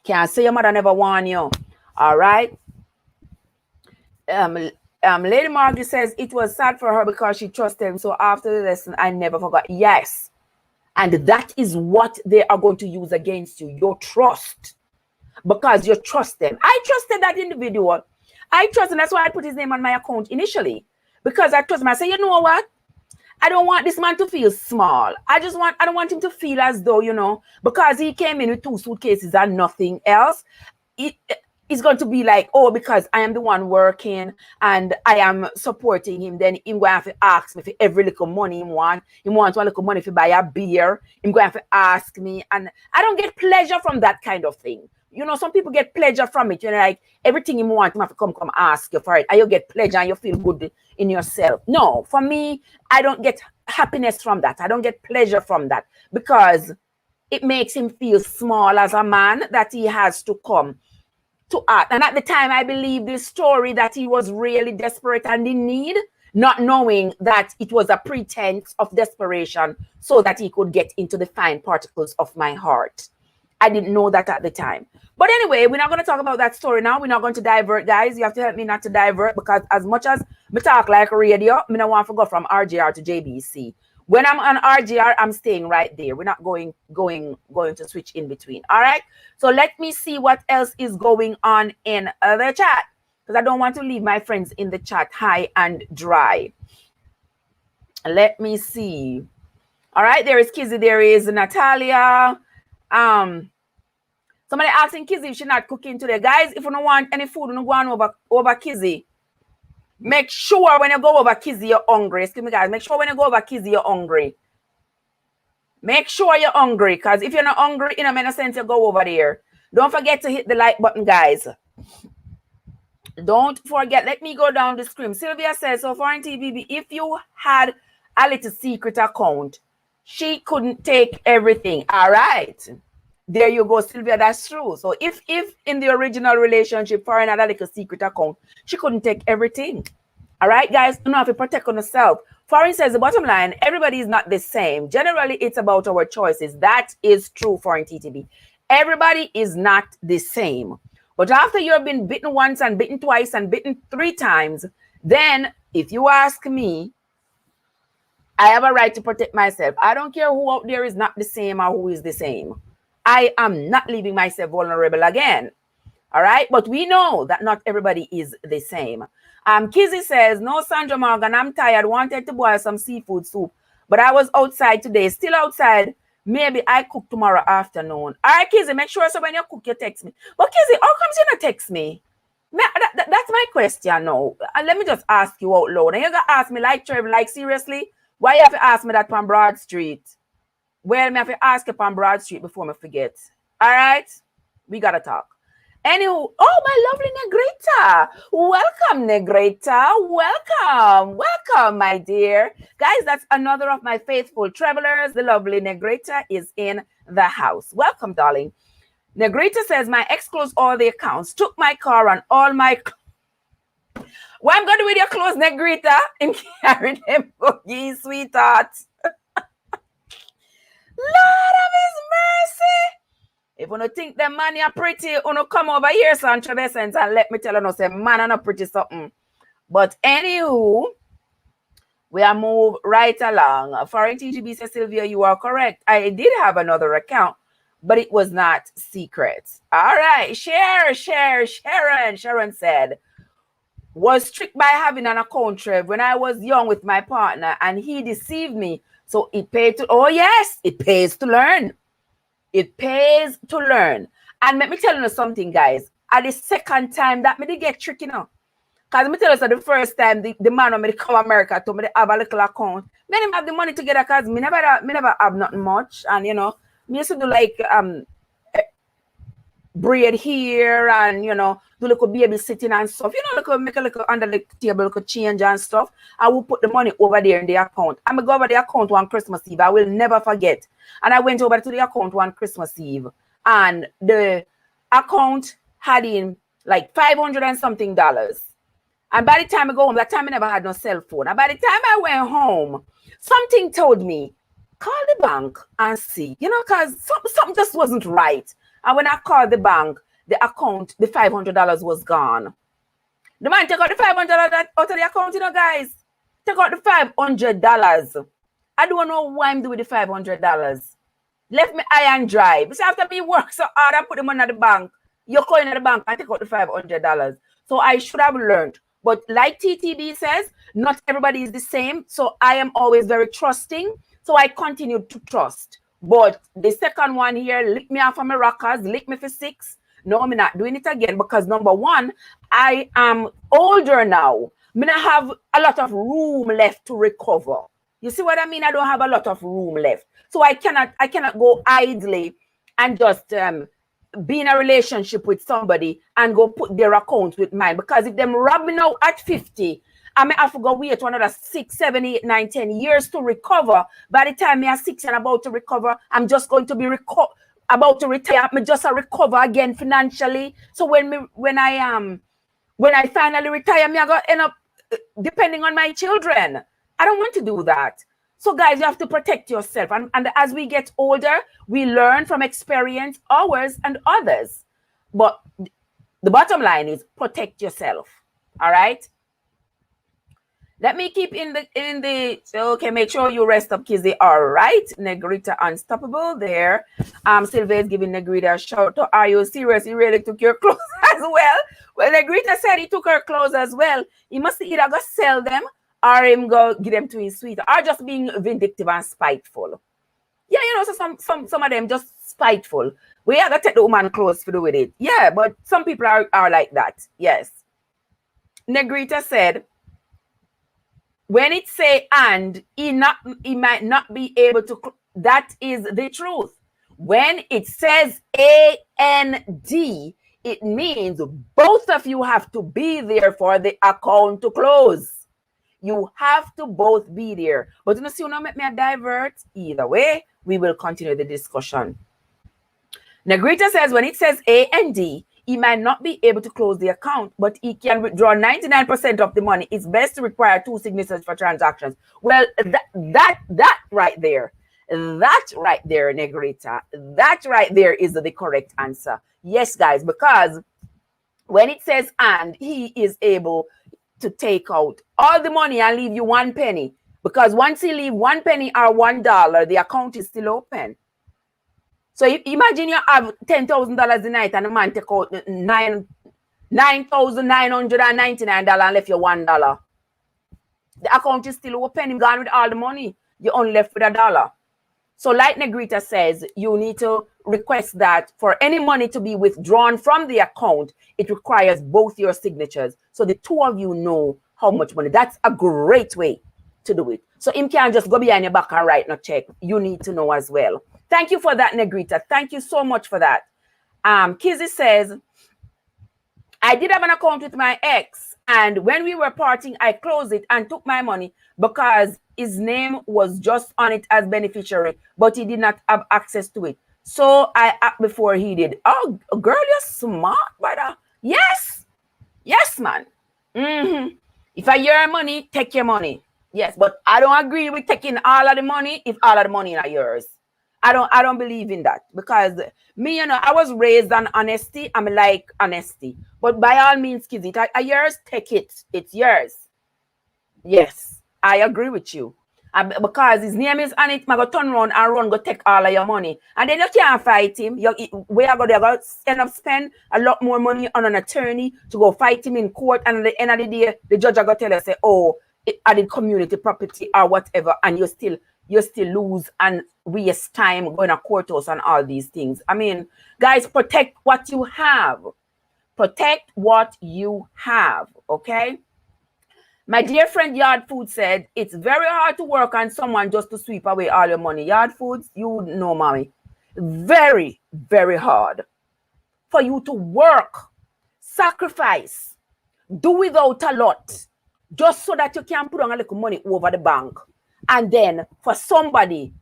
Can't say your mother never warned you. All right. Lady Margie says it was sad for her because she trusted him. So after the lesson, I never forgot. Yes. And that is what they are going to use against you, your trust. Because you trust them. I trusted that individual. I trust him. That's why I put his name on my account initially. Because I trust him. I say, you know what? I don't want this man to feel small. I don't want him to feel as though, you know, because he came in with 2 suitcases and nothing else, it's going to be like, oh, because I am the one working and I am supporting him, then he's going to have to ask me for every little money he wants. He wants one little money to buy a beer. He's going to have to ask me. And I don't get pleasure from that kind of thing. You know, some people get pleasure from it. You know, like everything you want, you have to come ask you for it. And you get pleasure and you feel good in yourself. No, for me, I don't get happiness from that. I don't get pleasure from that because it makes him feel small as a man that he has to come to act. And at the time, I believe this story that he was really desperate and in need, not knowing that it was a pretense of desperation so that he could get into the fine particles of my heart. I didn't know that at the time. But anyway, we're not going to talk about that story now. We're not going to divert, guys. You have to help me not to divert because as much as me talk like radio, I don't want to go from RGR to JBC. When I'm on RGR, I'm staying right there. We're not going to switch in between. All right. So let me see what else is going on in the chat because I don't want to leave my friends in the chat high and dry. Let me see. All right. There is Kizzy. There is Natalia. Somebody asking Kizzy if she's not cooking today. Guys, if you don't want any food, you don't go on over Kizzy. Make sure when you go over Kizzy, you're hungry. Excuse me, guys. Make sure when you go over Kizzy, you're hungry. Make sure you're hungry, because if you're not hungry, it doesn't make no sense to go over there. Don't forget to hit the like button, guys. Don't forget. Let me go down the screen. Sylvia says, so Foreign TVB, if you had a little secret account, she couldn't take everything. All right. There you go, Sylvia. That's true. So if in the original relationship, Foreign had a little secret account, she couldn't take everything. All right, guys, you have to protect on yourself. Foreign says the bottom line, everybody is not the same. Generally, it's about our choices. That is true, Foreign TTB. Everybody is not the same. But after you've been bitten once and bitten twice and bitten 3 times, then if you ask me, I have a right to protect myself. I don't care who out there is not the same or who is the same. I am not leaving myself vulnerable again. All right. But we know that not everybody is the same. Kizzy says, no, Sandra Morgan, I'm tired. Wanted to boil some seafood soup, but I was outside today. Still outside. Maybe I cook tomorrow afternoon. All right, Kizzy, make sure so when you cook, you text me. But Kizzy, how comes you not text me? That's my question now. Let me just ask you out loud. And you're going to ask me, like, Trevor, like, seriously? Why you have to ask me that from Broad Street? Well, me have to ask you on Broad Street before I forget. All right? We got to talk. Anywho, oh, my lovely Negrita. Welcome, Negrita. Welcome. Welcome, my dear. Guys, that's another of my faithful travelers. The lovely Negrita is in the house. Welcome, darling. Negrita says, my ex closed all the accounts, took my car and all my... What I'm going to do with your clothes, Negrita? And carry them for ye, sweetheart. Lord of his mercy. If you don't think them man are pretty, you don't come over here, San Travescent, and let me tell you, no, say man are not pretty something. But anywho, we are move right along. Foreign TGB says, Sylvia, you are correct. I did have another account, but it was not secret. All right, Sharon. Sharon said, was tricked by having an account, Trev, when I was young with my partner, and he deceived me. So it paid to, oh yes, it pays to learn. It pays to learn. And let me tell you something, guys. At the second time that me did get tricky now. Because let me tell you, so the first time the man when me come to America to me have a little account. Me didn't have the money together because me never have nothing much. And you know, me used to do like braid here and you know, do little baby sitting and stuff. You know, make a little under the table, little change and stuff. I will put the money over there in the account. I'm gonna go over the account one Christmas Eve. I will never forget. And I went over to the account one Christmas Eve, and the account had in like $500 and something. And by the time I go home, that time I never had no cell phone. And by the time I went home, something told me, call the bank and see, you know, because something just wasn't right. And when I called the bank, the account, the $500 was gone. The man take out the $500 out of the account, you know, guys. Take out the $500. I don't know why I'm doing the $500. Left me high and dry. Because after me work so hard, I put the money at the bank. You're going at the bank and take out the $500. So I should have learned But like TTB says, not everybody is the same. So I am always very trusting. So I continue to trust. But the second one here, lick me off of my rockers, lick me for 6. No, I'm not doing it again because number one, I am older now. I mean, I have a lot of room left to recover. You see what I mean? I don't have a lot of room left. So I cannot go idly and just be in a relationship with somebody and go put their account with mine. Because if them rob me now at 50, I may have to go wait another 6, 7, 8, 9, 10 years to recover. By the time I am 6 and about to recover, I'm just going to be about to retire. I'm just a recover again financially. So when I finally retire, I got to end up depending on my children. I don't want to do that. So guys, you have to protect yourself. And as we get older, we learn from experience, ours and others. But the bottom line is protect yourself. All right. Let me keep in the okay, make sure you rest up, Kizzy. All right. Negrita Unstoppable there. Sylvia is giving Negrita a shout out. Are you serious? He really took your clothes as well? Well, Negrita said he took her clothes as well. He must either go sell them or him go give them to his sweetheart, or just being vindictive and spiteful. Yeah, so some of them just spiteful. We have to take the woman clothes to do with it. Yeah, but some people are like that. Yes. Negrita said, when it say and, he might not be able to. That is the truth. When it says A-N-D, it means both of you have to be there for the account to close. You have to both be there. But you know, see, you not make me divert. Either way, we will continue the discussion. Negrita says when it says A and D, he might not be able to close the account, but he can withdraw 99% of the money. It's best to require 2 signatures for transactions. Well, that right there, Negrita, that right there is the correct answer. Yes, guys, because when it says and, he is able to take out all the money and leave you 1 penny, because once he leave 1 penny or $1, the account is still open. So imagine you have $10,000 a night and the man take out $9,999 and left you $1. The account is still open. You're gone with all the money. You're only left with $1. So like Negrita says, you need to request that for any money to be withdrawn from the account, it requires both your signatures. So the two of you know how much money. That's a great way to do it. So him can't just go behind your back and write no check. You need to know as well. Thank you for that, Negrita. Thank you so much for that. Kizzy says, I did have an account with my ex, and when we were parting, I closed it and took my money because his name was just on it as beneficiary, but he did not have access to it. So I act before he did. Oh, girl, you're smart, brother. Yes. Yes, man. If I your money, take your money. Yes, but I don't agree with taking all of the money if all of the money are yours. I don't believe in that, because me, I was raised on honesty. I'm like honesty, but by all means, kids, it are yours. Take it. It's yours. Yes, I agree with you. Because his name is on it, I go turn around and go take all of your money, and then you can't fight him. They go end up spend a lot more money on an attorney to go fight him in court, and at the end of the day, the judge are gonna tell you, say, oh, it added community property or whatever, and you still lose and waste time going to courthouse and all these things. I mean, guys, protect what you have. Protect what you have, okay? My dear friend Yard Food said, it's very hard to work on someone just to sweep away all your money. Yard Foods, you wouldn't know, mommy. Very, very hard for you to work, sacrifice, do without a lot, just so that you can put on a little money over the bank. And then for somebody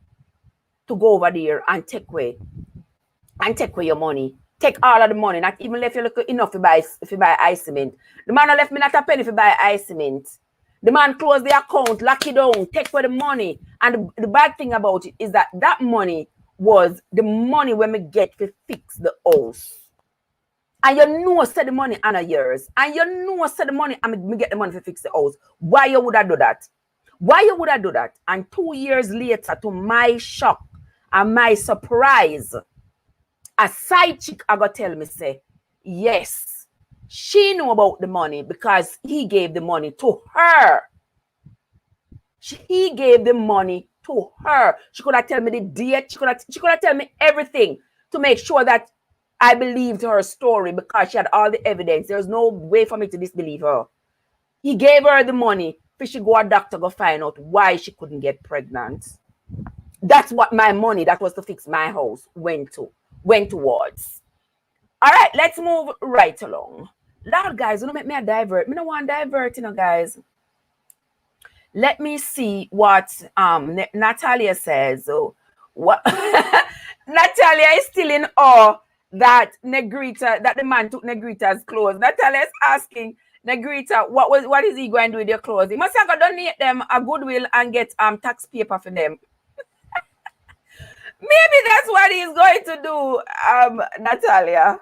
to go over there and take away your money, take all of the money, not even left you look enough if you buy ice cement. The man left me not a penny if you buy ice cement. The man closed the account, lock it down, take away the money. And the bad thing about it is that money was the money when we get to fix the house. And you know said the money on yours. And you know said the money, me get the money to fix the house. Why you would have do that? Why you would have do that? And 2 years later, to my shock and my surprise, a side chick I got tell me, say, yes, She knew about the money because he gave the money to her. He gave the money to her. She could have told me the date. She could have told me everything to make sure that I believed her story because she had all the evidence. There was no way for me to disbelieve her. He gave her the money for she go a doctor go find out why she couldn't get pregnant. That's what my money that was to fix my house went towards. All right, let's move right along. Lord, guys, don't make me a divert. Me no want divert, guys. Let me see what Natalia says. What Natalia is still in awe that Negrita, that the man took Negrita's clothes. Natalia is asking Negrita, what is he going to do with your clothes? He must have got donate them a goodwill and get tax paper for them. Maybe that's what he's going to do, Natalia.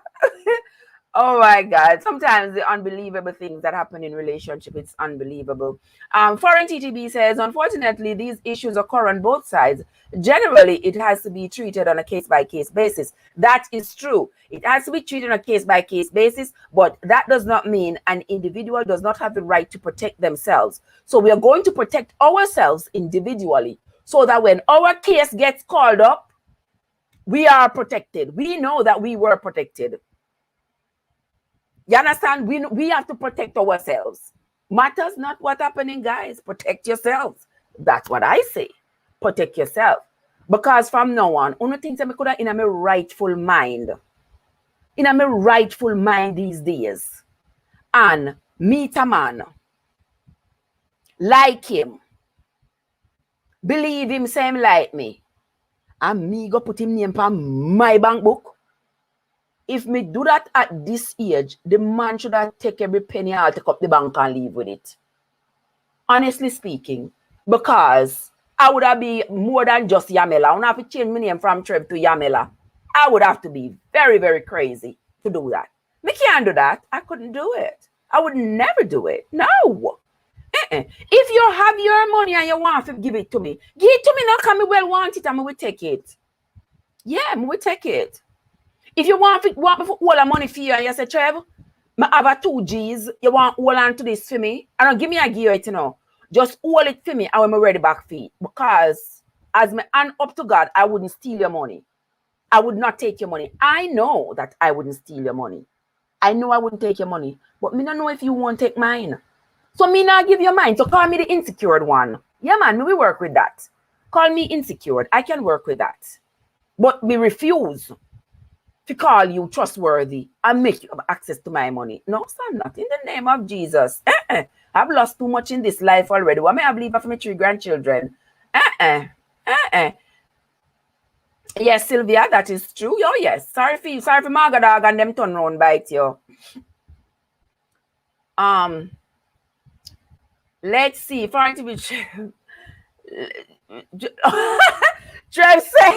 Oh my God. Sometimes the unbelievable things that happen in relationship, it's unbelievable. Foreign TTB says, unfortunately, these issues occur on both sides. Generally, it has to be treated on a case-by-case basis. That is true. It has to be treated on a case-by-case basis, but that does not mean an individual does not have the right to protect themselves. So we are going to protect ourselves individually so that when our case gets called up, we are protected. We know that we were protected. You understand? We have to protect ourselves. Matters not what happening, guys. Protect yourselves. That's what I say. Protect yourself. Because from now on, only things I could have in my rightful mind. In my rightful mind these days. And meet a man. Like him. Believe him, same like me. And me go put him name on my bank book. If me do that at this age, the man should have take every penny out, take up the bank and leave with it. Honestly speaking, because I would have been more than just Yamela. I would have to change my name from Trev to Yamela. I would have to be very, very crazy to do that. Me can't do that. I couldn't do it. I would never do it. No. If you have your money and you want to give it to me, give it to me now because I well want it and I will take it. Yeah, I will take it. If you want me to hold the money for you and you say, Trev, I have a 2 G's, you want to hold on to this for me? And don't give me a gear it, Just hold it for me and when I'm ready back for it. Because as my hand up to God, I wouldn't steal your money. I would not take your money. I know that I wouldn't steal your money. I know I wouldn't take your money. But me don't know if you won't take mine. So me not give you mine. So call me the insecure one. Yeah, man, we work with that. Call me insecure. I can work with that. But me refuse to call you trustworthy and make you have access to my money. No, son, not in the name of Jesus. I've lost too much in this life already. What may I believe for my 3 grandchildren? Yes, Sylvia, that is true. Oh, yes. Sorry for Margadog and them turn around bite you. Let's see. For it to be Trev say,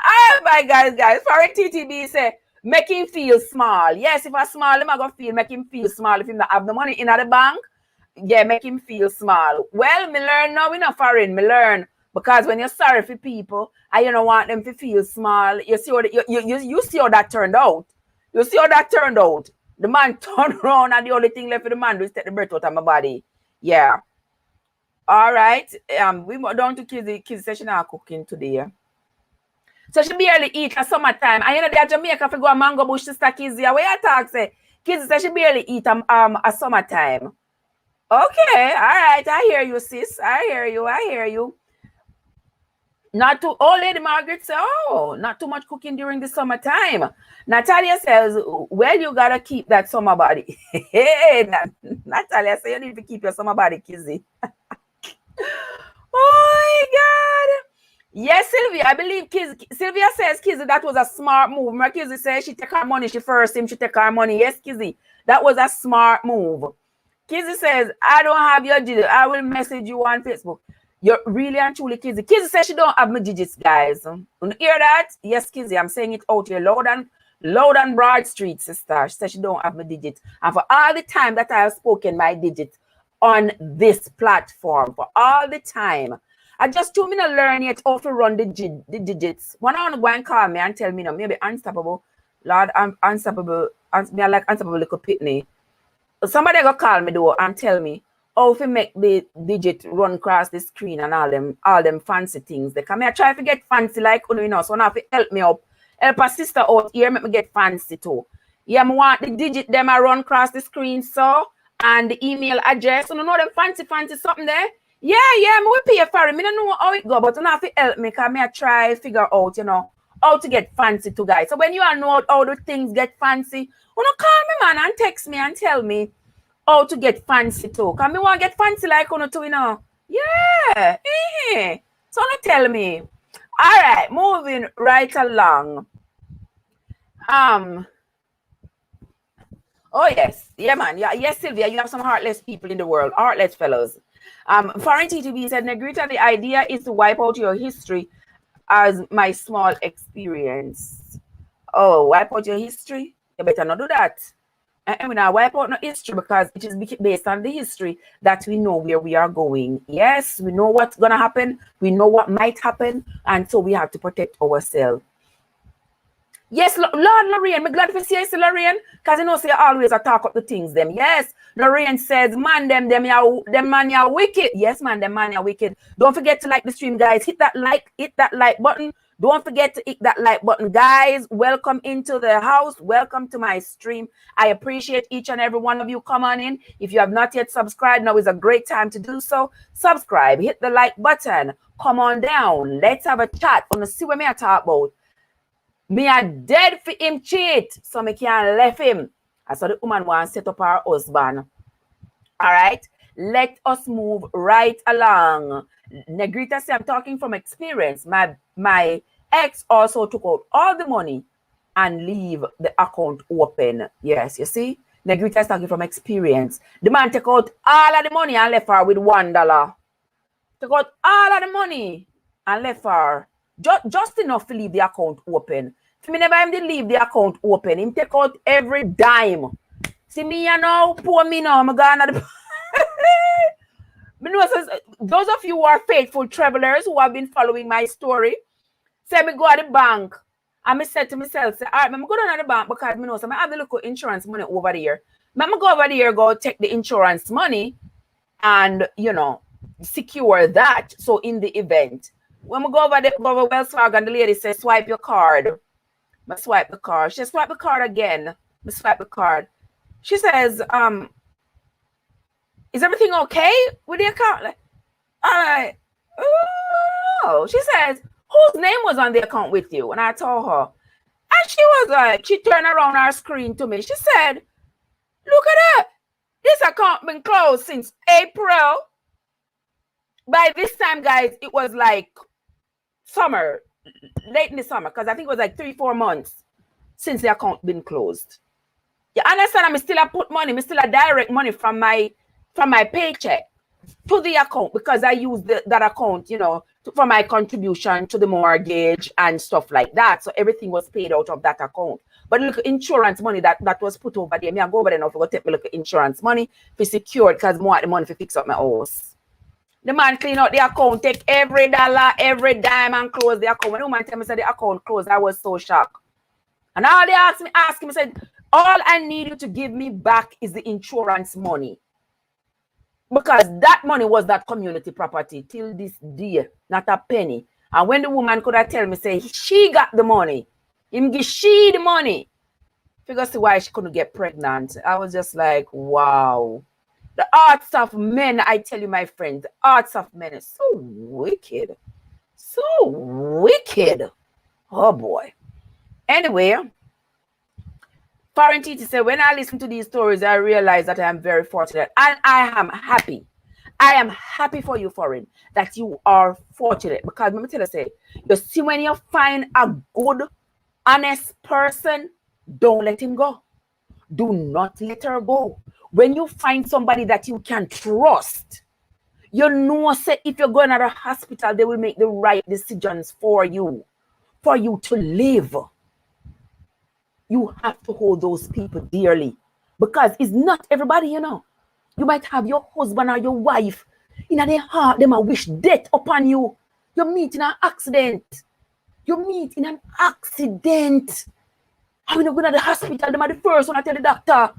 oh my guys. For a TTB say, make him feel small. Yes, if I small, him I go feel, make him feel small. If he not have the money in the bank, yeah, make him feel small. Well, me learn now, we not foreign, me learn. Because when you're sorry for people and you don't want them to feel small, you see how you see how that turned out. You see how that turned out. The man turned around and the only thing left for the man was take the breath out of my body. Yeah. All right. We down to Kizzy. Kizzy says she not cooking today. So she barely eat at summertime. And you know, they're Jamaica for go a mango bush to start Kizzy. Where you talk say? Kizzy says she barely eat a summertime. Okay. All right. I hear you, sis. I hear you. Not too, oh, Lady Margaret says, oh, not too much cooking during the summertime. Natalia says, well, you gotta keep that summer body. Hey, Natalia says, you need to keep your summer body, Kizzy. Oh my God. Yes, Sylvia, I believe Sylvia says, Kizzy, that was a smart move. My Kizzy says she take her money, she first him, she take her money. Yes, Kizzy, that was a smart move. Kizzy says, I don't have your digits. I will message you on Facebook. You're really and truly Kizzy. Kizzy says she don't have my digits, guys. You hear that? Yes, Kizzy, I'm saying it out here loud and broad street, sister. She says she don't have my digits. And for all the time that I have spoken my digits on this platform, for all the time, I just 2 minutes learn yet how to run the digits. One I want to go and call me and tell me, maybe unstoppable. Lord, I'm unstoppable. me I like answer my little pitney. Somebody go call me though and tell me how to make the digit run across the screen and all them fancy things. They come here try to get fancy like you know, so now if help me up. Help a sister out here, make me get fancy too. Yeah, I want the digit them I run across the screen so and the email address. You know them fancy something there. Yeah, me will pay for it. I don't know how it go, but you have to help me because I try figure out, you know, how to get fancy too, guys. So when you know how the things get fancy, you know, call me, man, and text me and tell me how to get fancy too. Because I want to get fancy like you too, you know. Yeah. So don't tell me. All right, moving right along. Oh yes, yeah, man. Yeah, yes, Sylvia, you have some heartless people in the world, heartless fellows. Foreign TTV said, Negrita, the idea is to wipe out your history as my small experience. Oh, wipe out your history? You better not do that. And we now wipe out no history because it is based on the history that we know where we are going. Yes, we know what's gonna happen. We know what might happen, and so we have to protect ourselves. Yes, Lord Lorraine, I'm glad to see you, Lorraine, because you know, say always I talk up the things them. Yes, Lorraine says, man, them man, you're wicked. Yes, man, them man, you're wicked. Don't forget to like the stream, guys. Hit that like button. Don't forget to hit that like button, guys. Welcome into the house. Welcome to my stream. I appreciate each and every one of you. Come on in. If you have not yet subscribed, now is a great time to do so. Subscribe, hit the like button. Come on down. Let's have a chat. I want to see what me I talk about. Me are dead for him cheat, so me can't left him. I saw the woman want to set up her husband. All right, let us move right along. Negrita say, I'm talking from experience. My ex also took out all the money and leave the account open. Yes, you see? Negrita is talking from experience. The man took out all of the money and left her with $1. Took out all of the money and left her just enough to leave the account open. For me, never him did leave the account open. Him take out every dime. See me, you know, poor me now. I'm gonna. Those of you who are faithful travelers who have been following my story, say me go to the bank. And I said to myself, say, all right, I'm going to the bank because I know so I have a little insurance money over there. I'm go over there, go take the insurance money and, you know, secure that. So in the event, when we go over Wells Fargo and the lady says, swipe your card. I swipe the card. She says, swipe the card again. I swipe the card. She says, is everything okay with the account? Like, all right. Oh, she says, whose name was on the account with you? And I told her. And she was like, she turned around her screen to me. She said, look at that. This account been closed since April. By this time, guys, it was like summer, late in the summer, because I think it was like 3-4 months since the account been closed. You understand? I'm still a put money, I'm still a direct money from my paycheck to the account because I use that account, you know, for my contribution to the mortgage and stuff like that. So everything was paid out of that account. But look, insurance money that was put over there. Me, I go over there now for take me look at insurance money for secured because more the money for fix up my house. The man clean out the account, take every dollar, every dime, and close the account. When the woman tell me said the account closed, I was so shocked. And all they asked me, said, all I need you to give me back is the insurance money. Because that money was that community property till this day, not a penny. And when the woman could have tell me, say, she got the money, him give she the money, figure see why she couldn't get pregnant. I was just like, wow. The arts of men, I tell you, my friends, the arts of men is so wicked. So wicked. Oh, boy. Anyway, Foreign Titi said, when I listen to these stories, I realize that I am very fortunate. And I am happy. I am happy for you, Foreign, that you are fortunate. Because let me tell you, you see, when you find a good, honest person, don't let him go. Do not let her go. When you find somebody that you can trust, you know, say if you're going to the hospital, they will make the right decisions for you to live. You have to hold those people dearly because it's not everybody, you know. You might have your husband or your wife in their heart, they might wish death upon you. You meet in an accident. I'm not going to the hospital. Them are the first one I tell the doctor.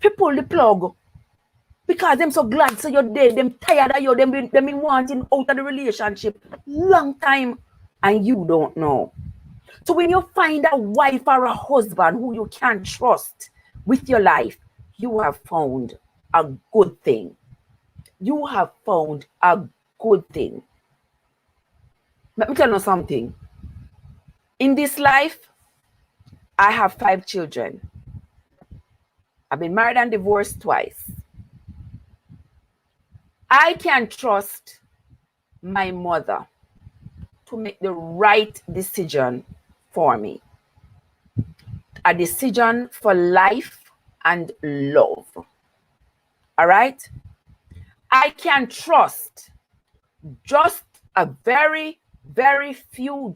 If pull the plug. Because them so glad so you're dead. Them tired of you. Them been wanting out of the relationship long time. And you don't know. So when you find a wife or a husband who you can trust with your life, you have found a good thing. You have found a good thing. Let me tell you something. In this life, I have 5 children. I've been married and divorced twice. I can trust my mother to make the right decision for me. A decision for life and love. All right? I can trust just a very, very few,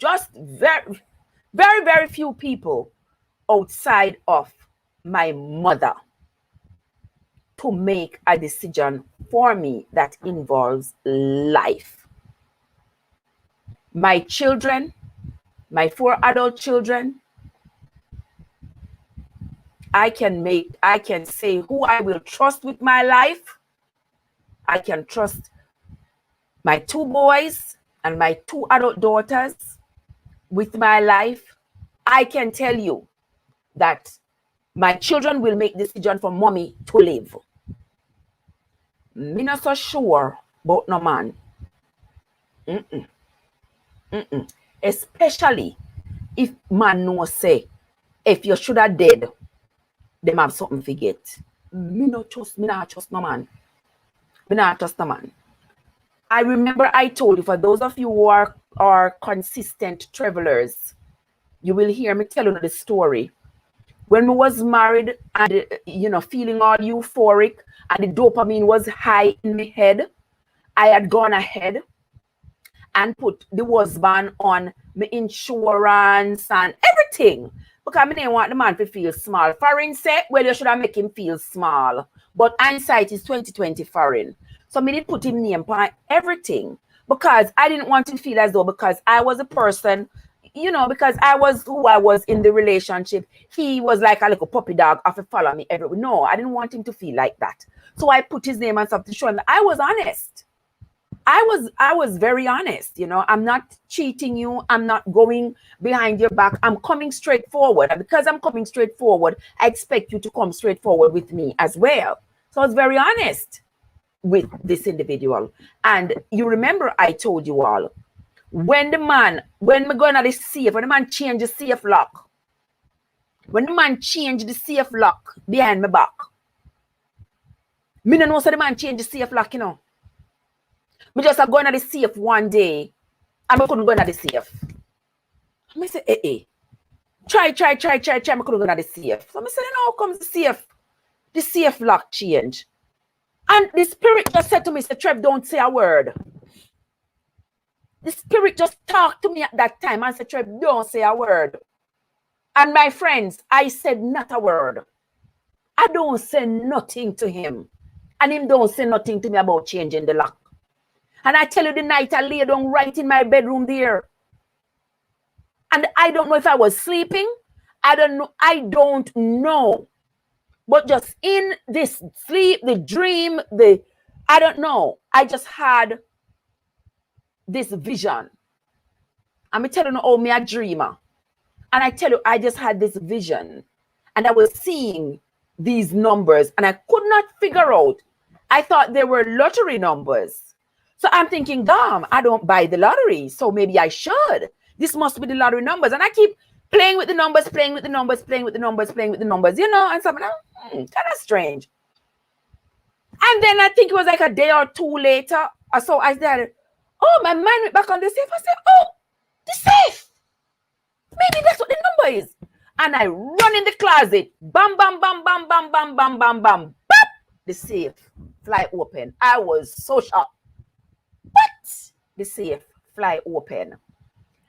very few people outside of my mother to make a decision for me that involves life. My children, my 4 adult children, I can say who I will trust with my life. I can trust my 2 boys and my 2 adult daughters with my life. I can tell you that my children will make decision for mommy to live. Me not so sure about no man. Especially if man no say, if you should have dead, them have something to get. Me not trust no man. Me not trust no man. I remember I told you, for those of you who are consistent travelers, you will hear me tell you the story. When we was married and, feeling all euphoric and the dopamine was high in my head, I had gone ahead and put the husband on my insurance and everything. Because I didn't want the man to feel small. Foreign said, well, you should have make him feel small. But hindsight is 2020 foreign. So I did put him name on everything. Because I didn't want him to feel as though because I was a person, because I was who I was in the relationship, he was like a little puppy dog of to follow me everywhere. No, I didn't want him to feel like that. So I put his name on something to show him that I was honest. I was very honest, I'm not cheating you. I'm not going behind your back. I'm coming straight forward. And because I'm coming straight forward, I expect you to come straight forward with me as well. So I was very honest with this individual. And you remember I told you all, when we're going to the safe, when the man change the safe lock, when the man change the safe lock behind my back, me no know so the man change the safe lock, Me just going to the safe one day and I couldn't go into the safe. I say, try. I couldn't go into the safe. So I said, how comes the safe lock change? And the spirit just said to me, say, Trev, don't say a word. The spirit just talked to me at that time and said, Trev, don't say a word. And my friends, I said not a word. I don't say nothing to him. And him don't say nothing to me about changing the lock. And I tell you, the night I lay down right in my bedroom there. And I don't know if I was sleeping. I don't know. But just in this sleep, the dream, I don't know. I just had this vision. I'm telling you, me a dreamer. And I tell you, I just had this vision. And I was seeing these numbers. And I could not figure out. I thought they were lottery numbers. So I'm thinking, damn, I don't buy the lottery. So maybe I should. This must be the lottery numbers. And I keep playing with the numbers, and something, kind of strange. And then I think it was like a day or two later. So I said, my mind went back on the safe. I said, the safe. Maybe that's what the number is. And I run in the closet. Bam, bam, bam, bam, bam, bam, bam, bam, bam. Bam. The safe fly open. I was so shocked. What? The safe fly open.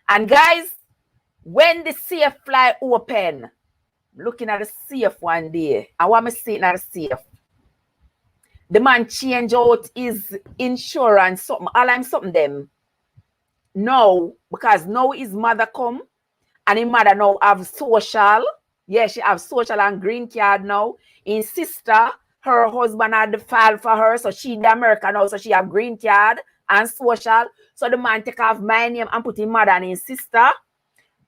And guys, when the safe fly open, looking at the safe one day, I want me sitting at the safe. The man change out his insurance, something, all I'm something them. No, because now his mother come And his mother now have social. Yeah, she have social and green card now. His sister, her husband had the file for her, so she the American now, so she have green card and social. So the man take off my name and put his mother and his sister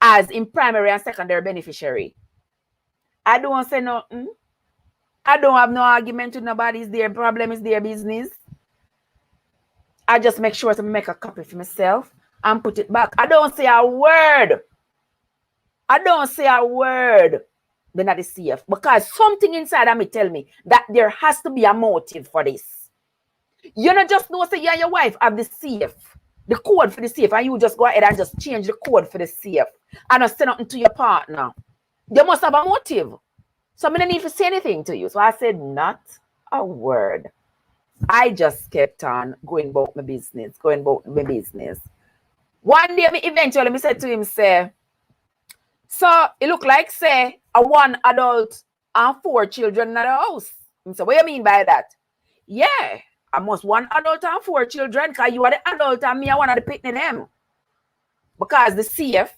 as in primary and secondary beneficiary. I don't say nothing. I don't have no argument with nobody. It's their problem, it's their business. I just make sure to make a copy for myself and put it back. I don't say a word. I don't say a word when I CF because something inside of me tell me that there has to be a motive for this. You not just know say you and your wife have the CF, the code for the CF, and you just go ahead and just change the code for the CF and not say nothing to your partner. You must have a motive. So I don't need to say anything to you. So I said not a word. I just kept on going about my business, One day, eventually, I said to him, say, so it look like, say, a one adult and 4 children in the house. I said, what do you mean by that? Yeah, I must 1 adult and 4 children because you are the adult and me are one of the picnic them. Because the CF,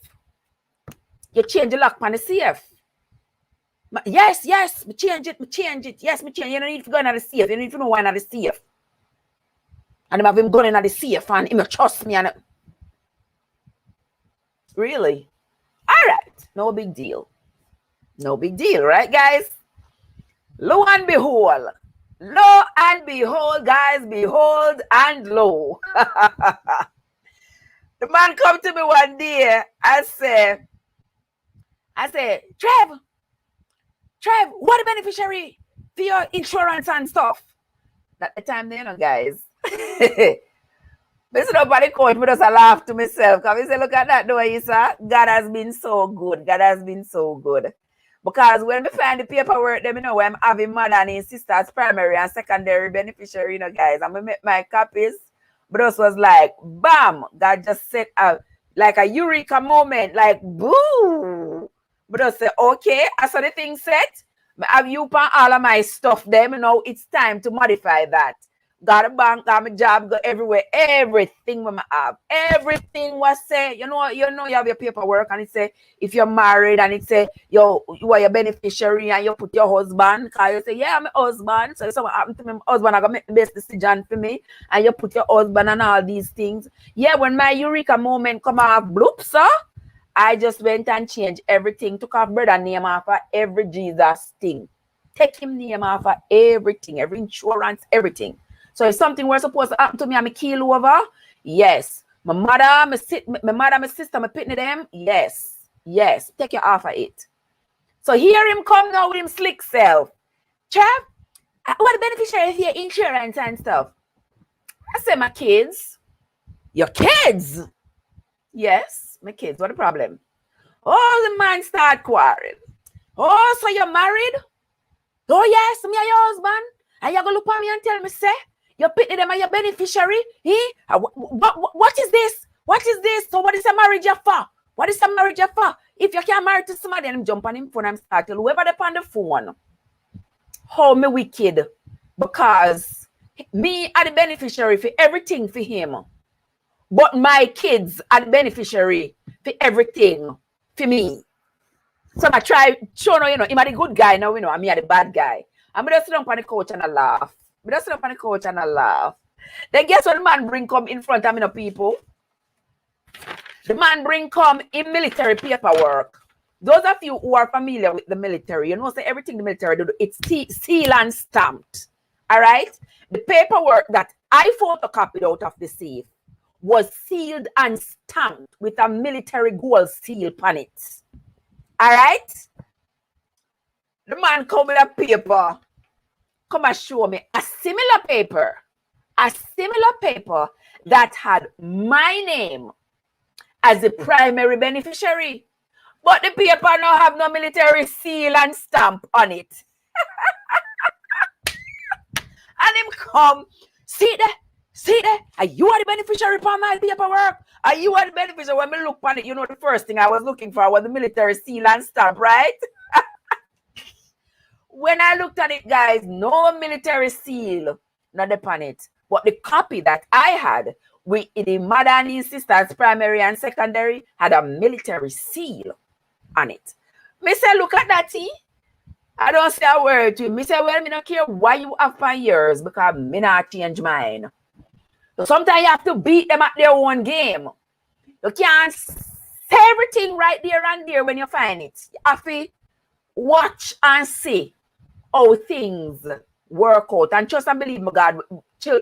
you change the lock on the CF. Yes, me change it. Yes, me change. You don't need to go in the CF. You need to know why in the CF. And I have him going in the CF and him trust me. And really? All right. No big deal. No big deal, right, guys? Lo and behold, guys, behold and lo. The man come to me one day and say, Trev, what a beneficiary for your insurance and stuff. At the time, you know, guys. But nobody called me, just I laugh to myself. Because I say, look at that, though, Isa. God has been so good. God has been so good. Because when we find the paperwork, them, you know, I'm having mother and his sister as primary and secondary beneficiary, you know, guys. I'm going to make my copies. But this was like, bam. God just set out like a eureka moment. Like, boo. But I say, okay, I saw the thing set. I have you on all of my stuff them. You know, it's time to modify that. Got a bank, got my job, got everywhere. Everything we have. Everything was say, you know, you have your paperwork and it say, if you're married and it say, you are your beneficiary and you put your husband. Because you say, yeah, I'm my husband. So if something happened to me, my husband, I got to make the best decision for me. And you put your husband and all these things. Yeah, when my eureka moment come off, bloop, sir. I just went and changed everything. Took off brother name off of every Jesus thing. Take him name off of everything, every insurance, everything. So if something was supposed to happen to me, I'm a keel over. Yes. My mother, my sister, my pitney them. Yes. Take you off of it. So here him come now with him slick self. Trev, what the beneficiary of your insurance and stuff? I say my kids. Your kids? Yes. My kids, what the problem? Oh, the man start quarreling. Oh, so you're married? Oh, yes, me and your husband. And you're going to look at me and tell me, say, you pick them and your beneficiary? What is this? What is this? So what is a marriage for? What is a marriage for? If you can't marry to somebody, then jump on him phone and start tell whoever they on the phone. How me wicked? Because me are the beneficiary for everything for him. But my kids are the beneficiary for everything for me. So I try, show no, you know, I'm the good guy now, you know, I'm the bad guy. I'm just sit down on the couch and I laugh. Then guess what the man bring come in front of me, you know, people? The man bring come in military paperwork. Those of you who are familiar with the military, you know, say everything the military do, it's seal and stamped. All right? The paperwork that I photocopied out of the safe was sealed and stamped with a military gold seal on it. All right? The man come with a paper. Come and show me a similar paper that had my name as the primary beneficiary. But the paper now have no military seal and stamp on it. And him come, see there, are you are the beneficiary for my paperwork? Are you are the beneficiary? When I look on it, you know, the first thing I was looking for was the military seal and stamp, right? When I looked at it, guys, no military seal, not upon it. But the copy that I had with the mother and his sisters, primary and secondary, had a military seal. on it. Me say, look at that tea. I don't say a word to you. Me say, well, me don't care why you have for years because me not change mine. So sometimes you have to beat them at their own game. You can't say everything right there and there when you find it. You have to watch and see how things work out. And trust and believe me, God,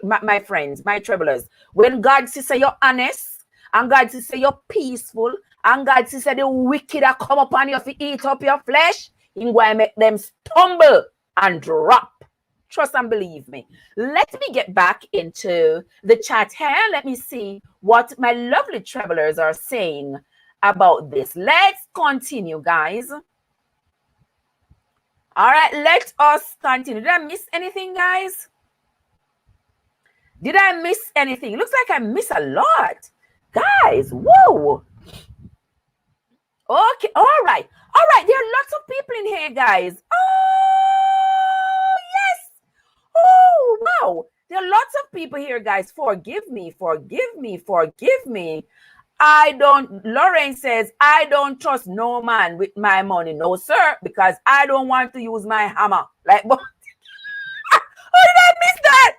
my friends, my travelers, when God sees say you're honest, and God sees say you're peaceful, and God sees say the wicked are come upon you to eat up your flesh, He's going to make them stumble and drop. Trust and believe me. Let me get back into the chat here. Let me see what my lovely travelers are saying about this. Let's continue, guys. All right, let us continue. Did I miss anything, guys? Did I miss anything? Looks like I miss a lot. Guys, whoa. Okay, all right. All right, there are lots of people in here, guys. Oh, yes. Oh, wow. There are lots of people here, guys. Forgive me, forgive me, forgive me. Lauren says, I don't trust no man with my money. No, sir, because I don't want to use my hammer. Like, oh, did I miss that?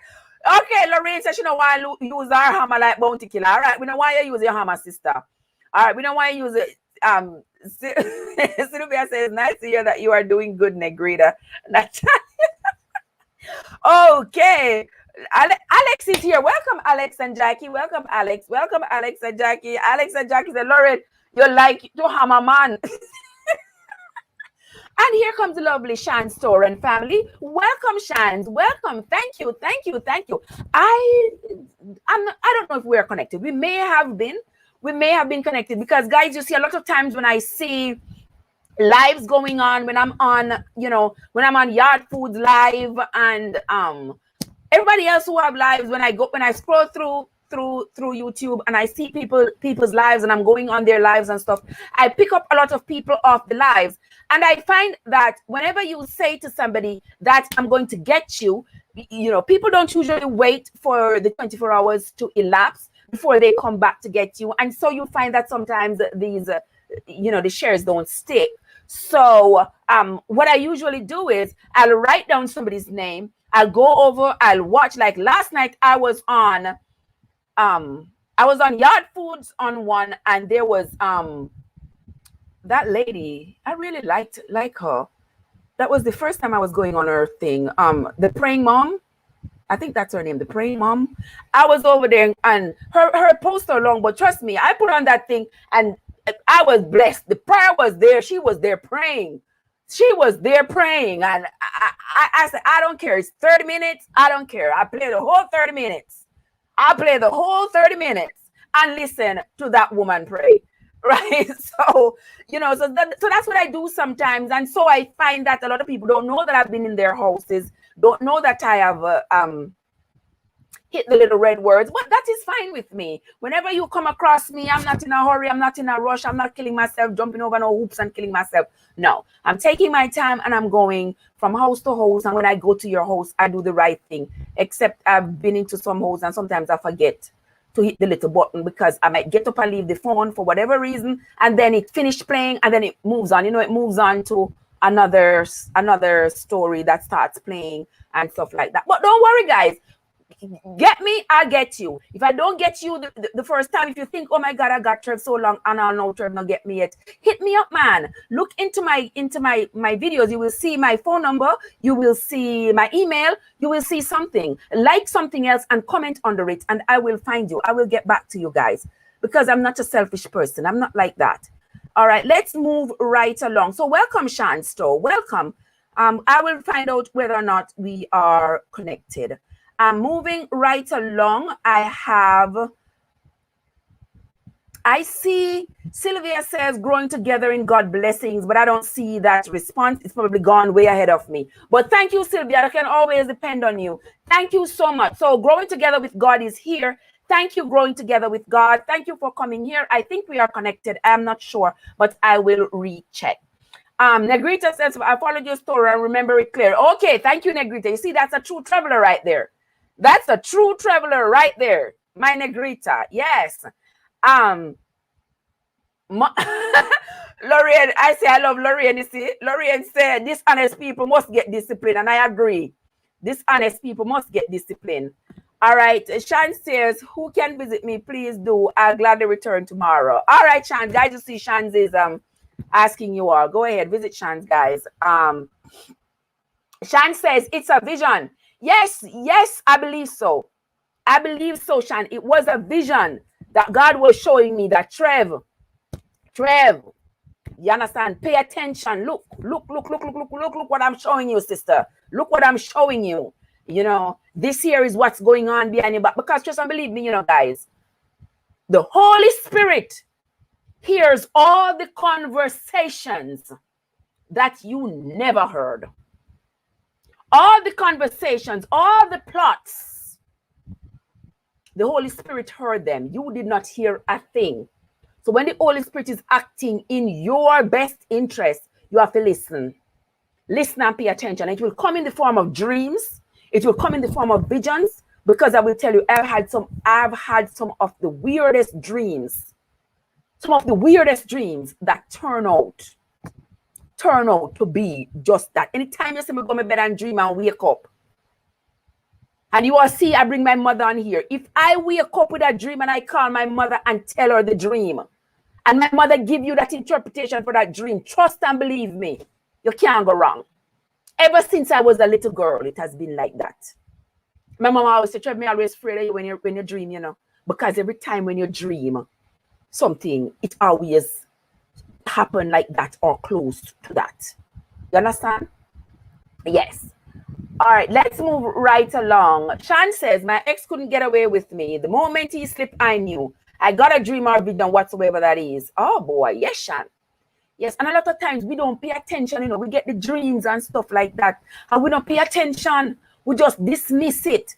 Okay, Lorraine says she don't want to use our hammer like Bounty Killer. All right, we don't want you to use your hammer, sister. All right, we don't want to use it. Sylvia says, nice to hear that you are doing good, Negrita. Okay. Alex is here. Welcome, Alex and Jackie. Welcome, Alex. Welcome, Alex and Jackie. Alex and Jackie said, Lauren, you like to hammer man. And here comes the lovely Shan Store and family. Welcome, Shans. Welcome. Thank you. Thank you. Thank you. I don't know if we are connected. We may have been. We may have been connected because, guys, you see, a lot of times when I see lives going on, when I'm on, when I'm on Yard Foods live and everybody else who have lives, when I scroll through YouTube and I see people's lives and I'm going on their lives and stuff, I pick up a lot of people off the lives. And I find that whenever you say to somebody that I'm going to get you, people don't usually wait for the 24 hours to elapse before they come back to get you. And so you find that sometimes these, the shares don't stick. So what I usually do is I'll write down somebody's name. I'll go over, I'll watch. Like last night I was on Yard Foods on one, and there was that lady. I really like her. That was the first time I was going on her thing. The Praying Mom. I think that's her name, the Praying Mom. I was over there and her poster long, but trust me, I put on that thing and I was blessed. The prayer was there. She was there praying. She was there praying. And I said, I don't care. It's 30 minutes. I don't care. I play the whole 30 minutes. I play the whole 30 minutes and listen to that woman pray. Right. So, so that's what I do sometimes. And so I find that a lot of people don't know that I've been in their houses, don't know that I have hit the little red words, but that is fine with me. Whenever you come across me, I'm not in a hurry. I'm not in a rush. I'm not killing myself, jumping over no hoops and killing myself. No, I'm taking my time and I'm going from house to house. And when I go to your house, I do the right thing, except I've been into some house and sometimes I forget to hit the little button because I might get up and leave the phone for whatever reason. And then it finished playing and then it moves on. It moves on to another story that starts playing and stuff like that. But don't worry, guys. Get me, I'll get you. If I don't get you the first time, if you think, oh my God, I got Trev so long and I'll know Trev not get me yet, hit me up, man. Look into my videos. You will see my phone number. You will see my email. You will see something. Like something else and comment under it and I will find you. I will get back to you guys because I'm not a selfish person. I'm not like that. All right, let's move right along. So welcome, Shan Stowe. Welcome. I will find out whether or not we are connected. I'm moving right along. I see Sylvia says growing together in God blessings, but I don't see that response. It's probably gone way ahead of me. But thank you, Sylvia. I can always depend on you. Thank you so much. So growing together with God is here. Thank you, growing together with God. Thank you for coming here. I think we are connected. I'm not sure, but I will recheck. Negrita says, I followed your story and remember it clear. Okay, thank you, Negrita. You see, that's a true traveler right there. That's a true traveler right there. My Negrita. Yes. Lorraine, I say I love Lorraine. You see, Lorraine said dishonest people must get discipline, and I agree. Dishonest people must get discipline. All right, Shan says, who can visit me? Please do. I'll gladly return tomorrow. All right, Shan, guys, you see Shan's is asking you all. Go ahead, visit Shan's, guys. Shan says it's a vision. Yes, I believe so. I believe so, Shan. It was a vision that God was showing me that Trev, you understand? Pay attention. Look what I'm showing you, sister. Look what I'm showing you. You know, this here is what's going on behind your back. Because just believe me, you know, guys, the Holy Spirit hears all the conversations that you never heard. All the conversations, all the plots, the Holy Spirit heard them. You did not hear a thing. So when the Holy Spirit is acting in your best interest, you have to listen. Listen and pay attention. It will come in the form of dreams. It will come in the form of visions. Because I will tell you, I've had some of the weirdest dreams. Some of the weirdest dreams that turn out to be just that. Anytime you see me go to bed and dream and wake up, and you will see I bring my mother on here. If I wake up with a dream and I call my mother and tell her the dream, and my mother give you that interpretation for that dream, trust and believe me, you can't go wrong. Ever since I was a little girl, it has been like that. My mama always said, "Trev, me always afraid of you when you dream, you know, because every time when you dream something, it always happen like that or close to that." You understand? Yes. All right, let's move right along. Shan says, my ex couldn't get away with me. The moment he slipped, I knew. I got a dream or vision, whatsoever that is. Oh boy, yes, Shan. Yes, and a lot of times we don't pay attention, you know, we get the dreams and stuff like that. And we don't pay attention. We just dismiss it.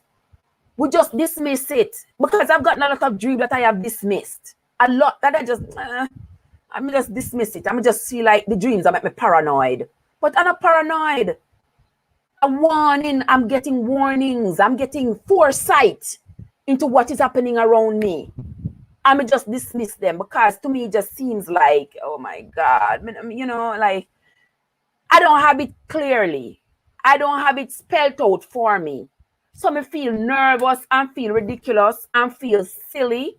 Because I've gotten a lot of dreams that I have dismissed. A lot that I just dismiss it. I'm just see like the dreams that make me paranoid. But I'm not paranoid. A warning, I'm getting warnings. I'm getting foresight into what is happening around me. I'm just dismiss them because to me it just seems like, oh my God, you know, like I don't have it clearly. I don't have it spelled out for me. So I feel nervous and feel ridiculous and feel silly.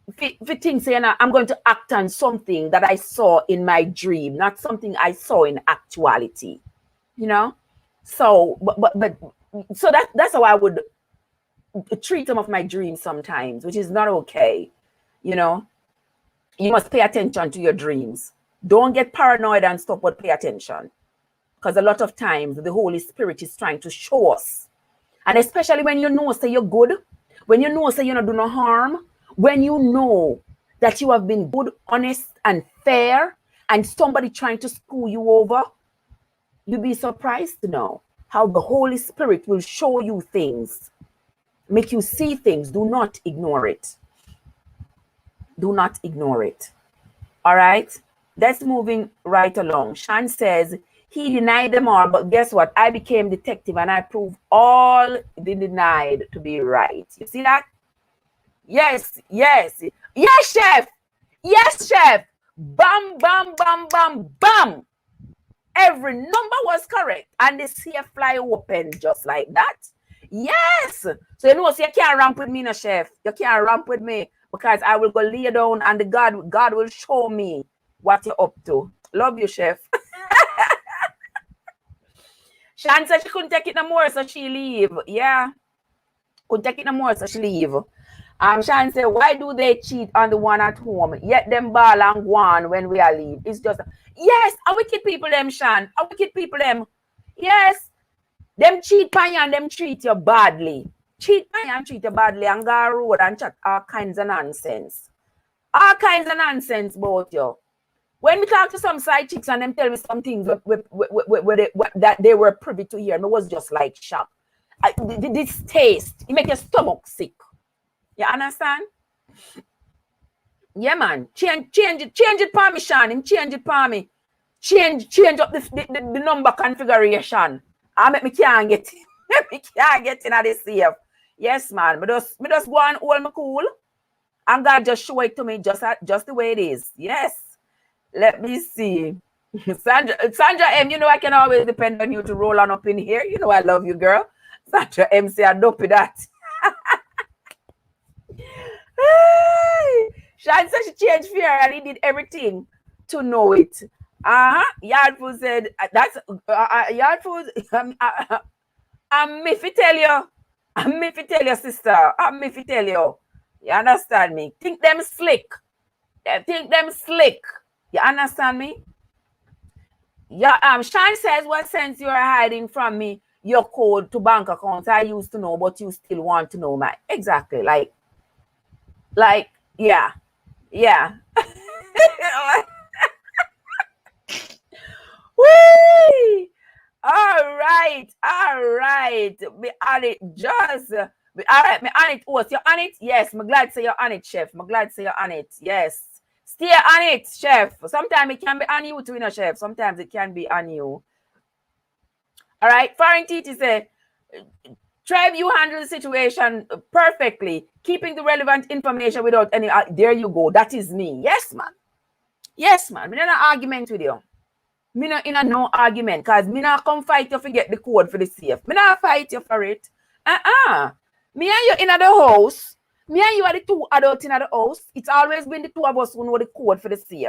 If you think, you know, I'm going to act on something that I saw in my dream, not something I saw in actuality, you know? So, so that's how I would treat some of my dreams sometimes, which is not okay. You know, you must pay attention to your dreams. Don't get paranoid and stuff, but pay attention. Because a lot of times the Holy Spirit is trying to show us. And especially when you know, say you're good, when you know, say you're not doing no harm, when you know that you have been good, honest, and fair, and somebody trying to screw you over, you'll be surprised to know how the Holy Spirit will show you things, make you see things. Do not ignore it. Do not ignore it. All right? That's moving right along. Shan says, he denied them all, but guess what? I became detective and I proved all the denied to be right. You see that? Yes, yes. Yes, chef. Yes, chef. Bam, bam, bam, bam, bam. Every number was correct. And the safe fly open just like that. Yes. So you know, so you can't ramp with me, no, chef. You can't ramp with me because I will go lay down and the God will show me what you're up to. Love you, chef. Shan said she couldn't take it no more, so she leave. Yeah. Couldn't take it no more, so she leave. Shan said, why do they cheat on the one at home? Yet them ball and go on when we are leave. It's just, yes, a wicked people them, Shan. A wicked people them. Yes. Them cheat by you and them treat you badly. Cheat by you and treat you badly and go road and chat all kinds of nonsense. All kinds of nonsense about you. When we talk to some side chicks and them tell me some things that they were privy to hear, it was just like shock. This taste, it make your stomach sick. You understand? Yeah, man. Change it for me, Sean. Change it for me. Change up the number configuration. I make me can't get in. Me can't get in at this safe. Yes, man. Me just go and hold me cool. And God just show it to me just the way it is. Yes. Let me see. Sandra M, you know I can always depend on you to roll on up in here. You know I love you, girl. Sandra M say I dope with that. Shan said she changed fear and he did everything to know it. Yard Food said that's Yard Food. I'm if you tell you. I'm if you tell your sister. I'm if you tell you. You understand me? Think them slick. Think them slick. You understand me? Yeah. Shine says, what sense you're hiding from me your code to bank accounts I used to know, but you still want to know my exactly like yeah. Whee! All right. Me on it, just. All right, me on it. Oh, so you're on it? Yes, I'm glad to say you're on it, chef. I'm glad to say you're on it. Yes. Stay on it, chef. Sometimes it can be on you too, you know, chef. Sometimes it can be on you. All right. Foreign Titi say, Trev, you handle the situation perfectly, keeping the relevant information without any. There you go. That is me. Yes, man. Yes, man. Me not an argument with you. Me not in a no argument, because me not come fight you to get the code for the safe. Me not fight you for it. Me and you in the house. Me and you are the two adults in the house. It's always been the two of us who know the code for the safe.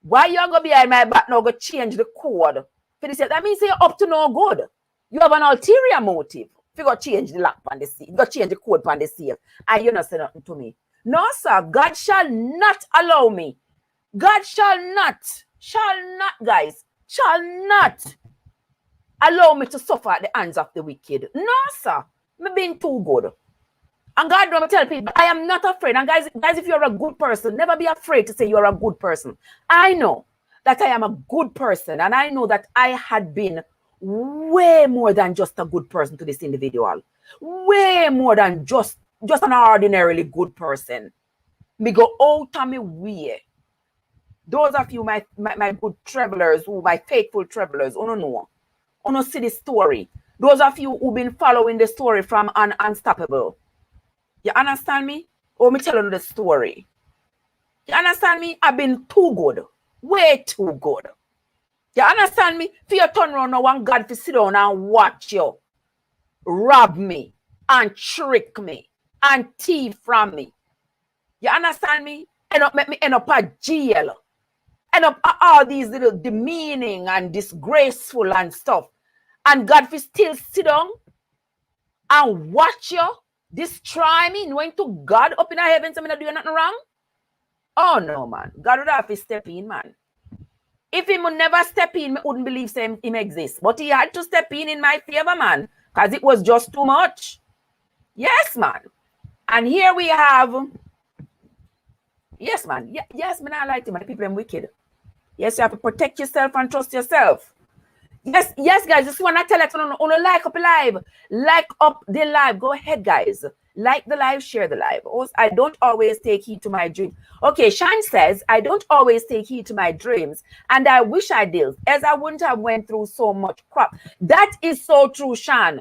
Why you go behind my back now go change the code for the safe? That means you're up to no good. You have an ulterior motive. If you go change the lock on the safe, you go change the code on the safe, and you not say nothing to me. No, sir. God shall not allow me. God shall not, guys, shall not allow me to suffer at the hands of the wicked. No, sir. Me being too good. And God don't tell people, I am not afraid. And guys, if you're a good person, never be afraid to say you're a good person. I know that I am a good person. And I know that I had been way more than just a good person to this individual. Way more than just an ordinarily good person. Me go out of my way. Those of you, my good travelers, my faithful travelers, you know, you see the story. Those of you who've been following the story from Unstoppable. You understand me? Oh, me tell you the story. You understand me? I've been too good. Way too good. You understand me? For you turn around now and God to sit down and watch you. Rob me. And trick me. And thief from me. You understand me? Make me end up at jail. End up all these little demeaning and disgraceful and stuff. And God will still sit down and watch you. Destroy me, knowing to God up in the heavens, I'm not doing nothing wrong. Oh no, man. God would have to step in, man. If he would never step in, I wouldn't believe him exists. But he had to step in my favor, man. Because it was just too much. Yes, man. And here we have. Yes, man. Yes, man, I like him. People are wicked. Yes, you have to protect yourself and trust yourself. Yes, guys. This one I tell it on like up live. Like up the live. Go ahead, guys. Like the live, share the live. Also, I don't always take heed to my dreams. Okay, Shan says, I don't always take heed to my dreams. And I wish I did, as I wouldn't have went through so much crap. That is so true, Shan.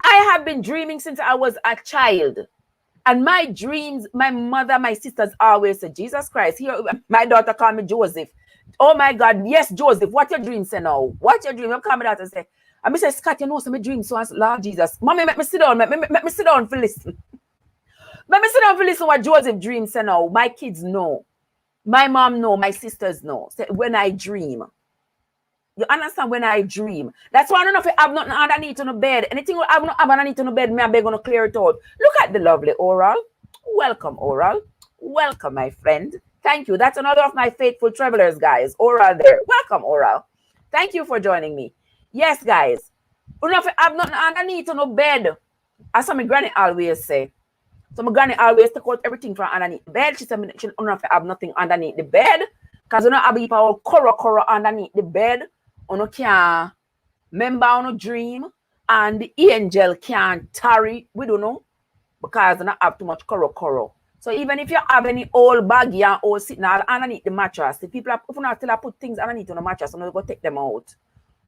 I have been dreaming since I was a child. And my dreams, my mother, my sisters always said, Jesus Christ. Here, my daughter called me Joseph. Oh my God, yes, Joseph, what your dream say now? What your dream? You come me that and say, I say, Scott, you know, so my dream, so Lord Jesus. Mommy, make me sit down, make me sit down for listen. Let me sit down for listen what Joseph dreams say now. My kids know. My mom know, my sisters know. Say, when I dream. You understand when I dream? That's why I don't know if I have nothing underneath on the bed. Anything I have not underneath on the bed, me I'm going to clear it out. Look at the lovely Oral. Welcome, Oral. Welcome, my friend. Thank you. That's another of my faithful travelers, guys. Oral there. Welcome, Oral. Thank you for joining me. Yes, guys. I don't know if I have nothing underneath on the bed. As my granny always say. So my granny always take out everything from underneath the bed. She said, I don't know if I have nothing underneath the bed. Because you know, I have people corro underneath the bed. You can't remember on a dream. And the angel can't tarry. We don't know. Because you don't have too much corro. So even if you have any old baggy and old sitting underneath the mattress, the people, if you not still put things underneath on the mattress, you go take them out.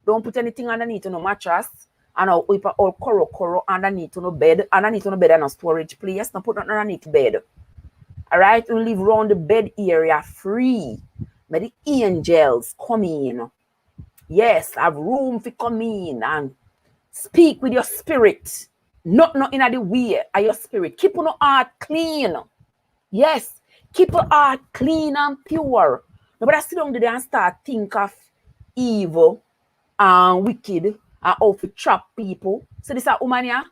Don't put anything underneath on the mattress. And I'll put all corro underneath on the bed. Underneath on the bed and a storage place. Don't put nothing underneath the bed. All right, we live around the bed area free. But the angels come in. Yes, have room to come in and speak with your spirit. Not in the way of your spirit. Keep your heart clean. Yes, keep your heart clean and pure. Nobody sit down there and start think of evil and wicked and how to trap people. So this is a woman here.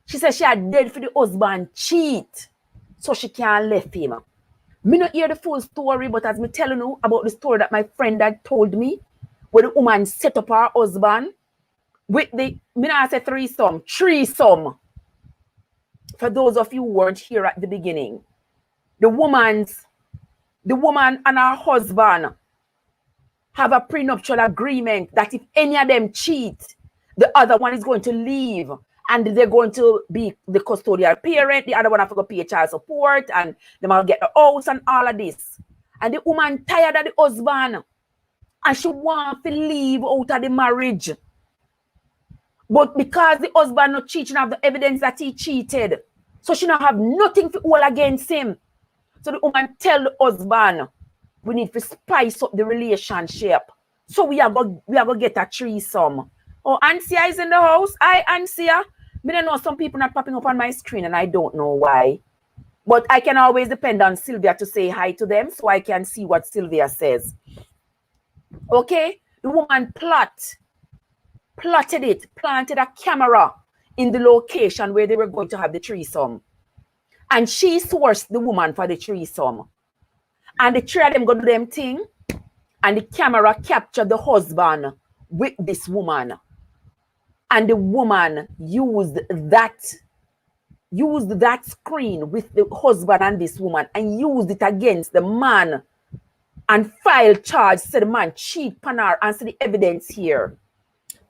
She said she had dead for the husband cheat. So she can't left him. Me not hear the full story, but as me telling you about the story that my friend had told me, where the woman set up her husband with the, me not say threesome. For those of you who weren't here at the beginning, the woman and her husband have a prenuptial agreement that if any of them cheat, the other one is going to leave and they're going to be the custodial parent. The other one have to go pay child support and they might get the house and all of this. And the woman tired of the husband and she wants to leave out of the marriage. But because the husband not cheating, have the evidence that he cheated, so she not have nothing to hold against him. So the woman tell the husband, we need to spice up the relationship. So we are going to get a threesome. Oh, Ansia is in the house. Hi, Ansia. Me don't know, some people not popping up on my screen and I don't know why. But I can always depend on Sylvia to say hi to them so I can see what Sylvia says. Okay? The woman planted a camera in the location where they were going to have the threesome. And she sourced the woman for the threesome. And the three of them go do them thing. And the camera captured the husband with this woman. And the woman used that screen with the husband and this woman and used it against the man and filed charge, said the man cheat on her and see the evidence here,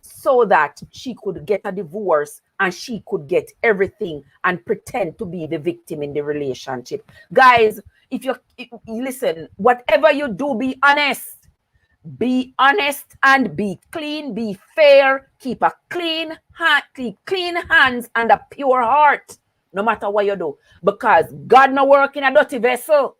so that she could get a divorce and she could get everything and pretend to be the victim in the relationship. Guys, if you listen, whatever you do, be honest. Be honest and be clean, be fair, keep a clean hands and a pure heart, no matter what you do. Because God not work in a dirty vessel.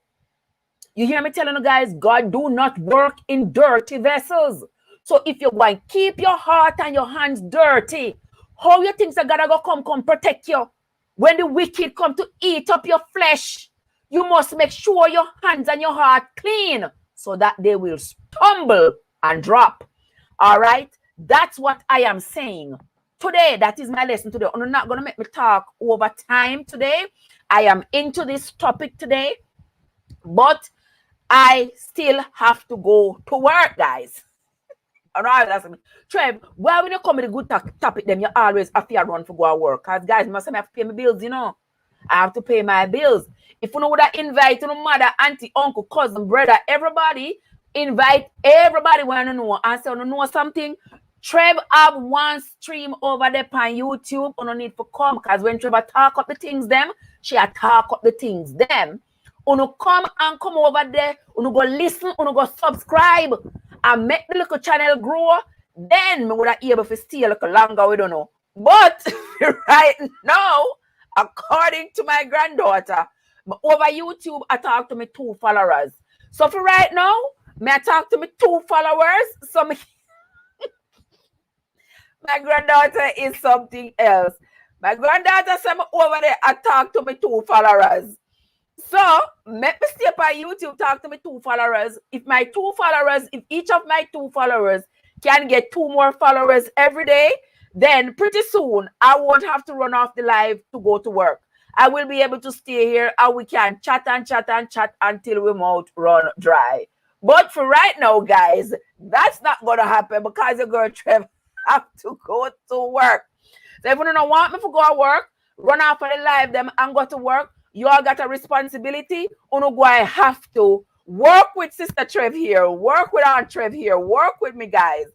You hear me telling you guys, God do not work in dirty vessels. So if you want to keep your heart and your hands dirty, how you think that God will come protect you? When the wicked come to eat up your flesh, you must make sure your hands and your heart clean so that they will stumble and drop. All right? That's what I am saying. Today, that is my lesson today. I'm not going to make me talk over time today. I am into this topic today, but I still have to go to work, guys. All right, that's me. Trev, why when you come with a good topic, then you always have to run for go to work. Because, guys, must have to pay my bills, you know. I have to pay my bills. If you know would invite your mother, auntie, uncle, cousin, brother, everybody, invite everybody when you know. And say, you know something? Trev have one stream over there on YouTube. You don't need to come. Because when Trevor talk up the things, them, she talk up the things, them. You come over there. You go listen. You go subscribe. And make the little channel grow. Then we would have able to stay a little longer. We don't know. But right now, according to my granddaughter, over YouTube, I talk to me 2 followers. So for right now, may I talk to me 2 followers? So my granddaughter is something else. My granddaughter said over there, I talk to me 2 followers. So make me stay on YouTube, talk to me 2 followers. If each of my 2 followers can get 2 more followers every day, then pretty soon I won't have to run off the live to go to work. I will be able to stay here and we can chat until we mouth run dry. But for right now, guys, that's not going to happen because your girl Trev have to go to work. So if you don't want me to go to work, run off of the live them and go to work, you all got a responsibility. You go have to work with Sister Trev here, work with Aunt Trev here, work with me, guys,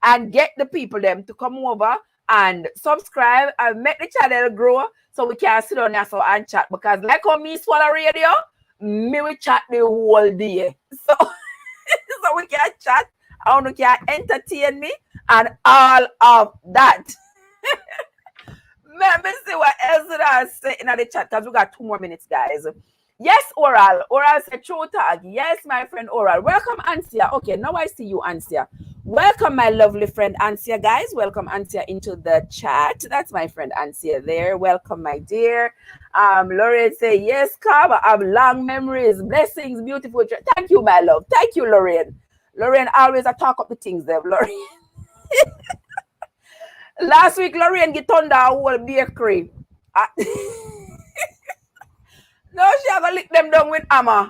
and get the people them to come over and subscribe and make the channel grow so we can sit down there and chat. Because like how me swallow radio, me will chat the whole day. So, so we can chat, and we can entertain me and all of that. Let me see what else did I say in the chat because we got 2 more minutes, guys. Yes, Oral. Oral said true tag. Yes, my friend Oral. Welcome, Ansia. Okay, now I see you, Ansia. Welcome, my lovely friend Ansia, guys. Welcome, Ansia, into the chat. That's my friend Ansia there. Welcome, my dear. Lorraine say, yes, Cobb, I have long memories, blessings, beautiful. Thank you, my love. Thank you, Lorraine. Lorraine, always I talk up the things there, Lorraine. Last week, Lorraine get thunder a whole bakery. No, she have to lick them down with hammer.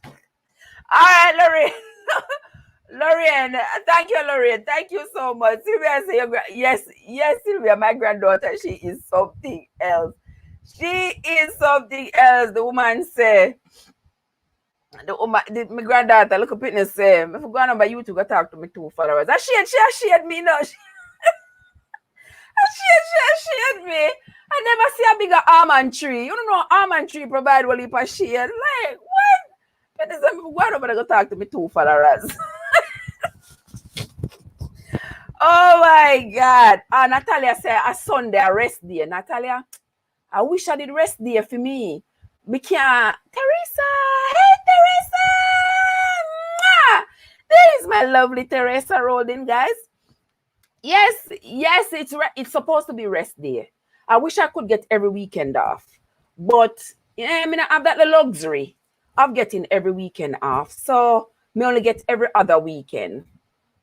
All right, Lorraine. Lorraine, thank you, Lorraine. Thank you so much. Sylvia say, yes, Sylvia, my granddaughter, she is something else. She is something else. The woman say, my granddaughter, look up and say, if I go on by YouTube, go talk to me 2 followers. She shared me, no. She shared me. I never see a bigger almond tree. You don't know almond tree provide well if I share. Like, what? But this is why nobody go talk to me 2 followers. Oh my God. Natalia said a Sunday a rest day. Natalia, I wish I did rest day for me. We can't. Teresa! Hey Teresa! Mwah! There is my lovely Teresa rolling, guys. Yes, it's supposed to be rest day. I wish I could get every weekend off. But I mean, I have that the luxury of getting every weekend off. So me only get every other weekend.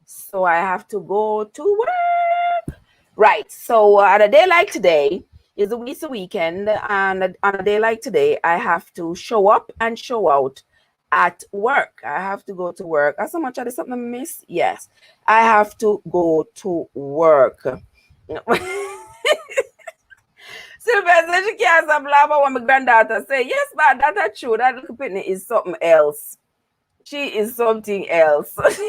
So I have to go to work. Right. So on a day like today is a weekend. And on a day like today, I have to show up and show out at work. I have to go to work. As much as something I miss? Yes. I have to go to work. Sylvester, she can't stop laughing when my granddaughter say, yes, but that's true. That little Pitney is something else. She is something else. She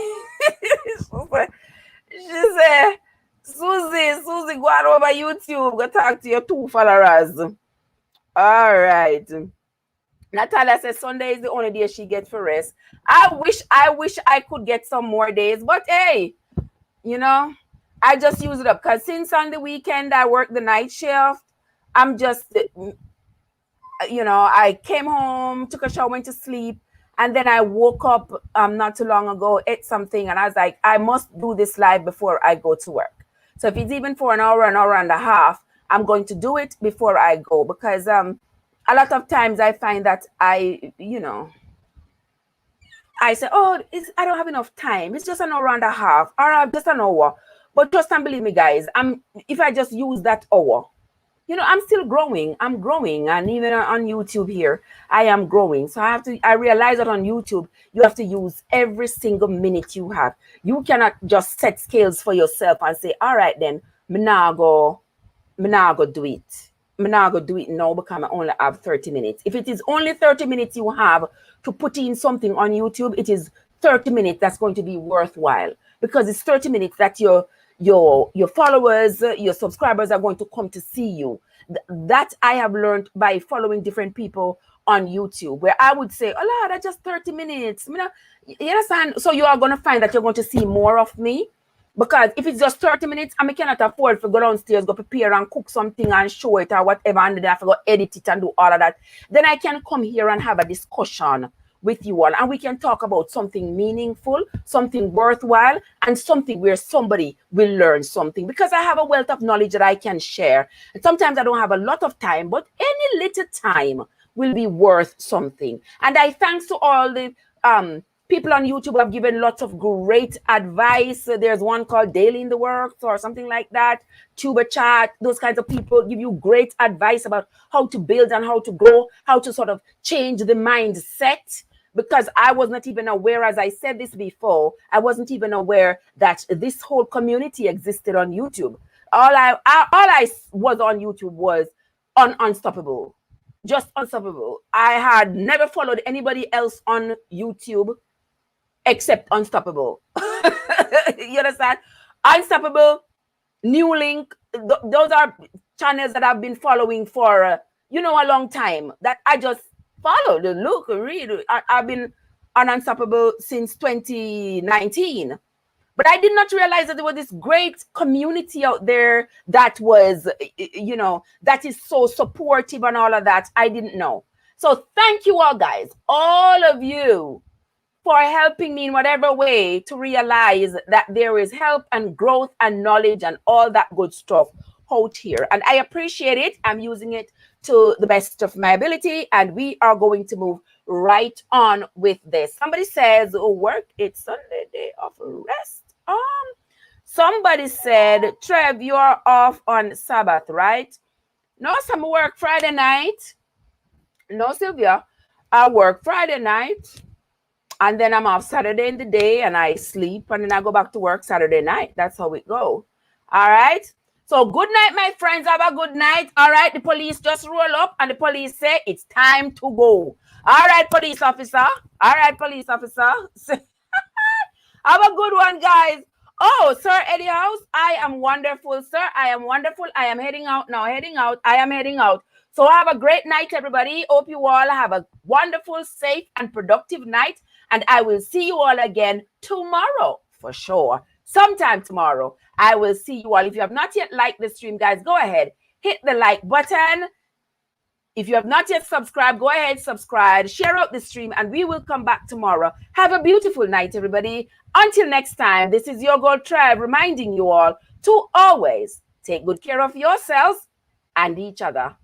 said, Susie, go on over YouTube. Go talk to your 2 followers. All right. Natalia says Sunday is the only day she gets for rest. I wish I could get some more days. But hey, you know, I just use it up. Because since on the weekend I work the night shift, I'm just, I came home, took a shower, went to sleep. And then I woke up not too long ago, ate something, and I was like, I must do this live before I go to work. So if it's even for an hour and a half, I'm going to do it before I go. Because a lot of times I find that I say, I don't have enough time. It's just an hour and a half, or just an hour. But just don't believe me, guys. If I just use that hour, I'm still growing. I'm growing. And even on YouTube here, I am growing. So I realize that on YouTube, you have to use every single minute you have. You cannot just set scales for yourself and say, all right, then, me nah go do it. Me nah go do it now because I only have 30 minutes. If it is only 30 minutes you have to put in something on YouTube, it is 30 minutes that's going to be worthwhile, because it's 30 minutes that your followers, your subscribers are going to come to see you. That I have learned by following different people on YouTube, where I would say, oh Lord, that's just 30 minutes. You understand? So you are going to find that you're going to see more of me, because if it's just 30 minutes, I cannot afford to go downstairs, go prepare and cook something and show it or whatever, and then I have to go edit it and do all of that. Then I can come here and have a discussion with you all, and we can talk about something meaningful, something worthwhile, and something where somebody will learn something, because I have a wealth of knowledge that I can share. And sometimes I don't have a lot of time, but any little time will be worth something. And I thanks to all the people on YouTube have given lots of great advice. There's one called Daily in the Works or something like that. Tuber Chat, those kinds of people give you great advice about how to build and how to grow, how to sort of change the mindset. Because I was not even aware, as I said this before, I wasn't even aware that this whole community existed on YouTube. All I was on YouTube was Unstoppable. Just Unstoppable. I had never followed anybody else on YouTube except Unstoppable. You understand? Unstoppable, New Link, those are channels that I've been following for a long time, that I just follow, read. I've been on Unstoppable since 2019. But I did not realize that there was this great community out there that was, you know, that is so supportive and all of that. I didn't know. So thank you all, guys, all of you, for helping me in whatever way to realize that there is help and growth and knowledge and all that good stuff out here. And I appreciate it. I'm using it to the best of my ability. And we are going to move right on with this. Somebody says, oh, work, it's Sunday, day of rest. Somebody said, Trev, you are off on Sabbath, right? No, some work Friday night. No, Sylvia, I work Friday night. And then I'm off Saturday in the day and I sleep and then I go back to work Saturday night. That's how it go. All right. So good night, my friends. Have a good night. All right. The police just roll up and the police say it's time to go. All right, police officer. All right, police officer. Have a good one, guys. Oh, Sir Eddie House, I am wonderful, sir. I am wonderful. I am heading out now. Heading out. I am heading out. So have a great night, everybody. Hope you all have a wonderful, safe, and productive night. And I will see you all again tomorrow, for sure. Sometime tomorrow, I will see you all. If you have not yet liked the stream, guys, go ahead. Hit the like button. If you have not yet subscribed, go ahead, subscribe, share out the stream, and we will come back tomorrow. Have a beautiful night, everybody. Until next time, this is your girl, Trev, reminding you all to always take good care of yourselves and each other.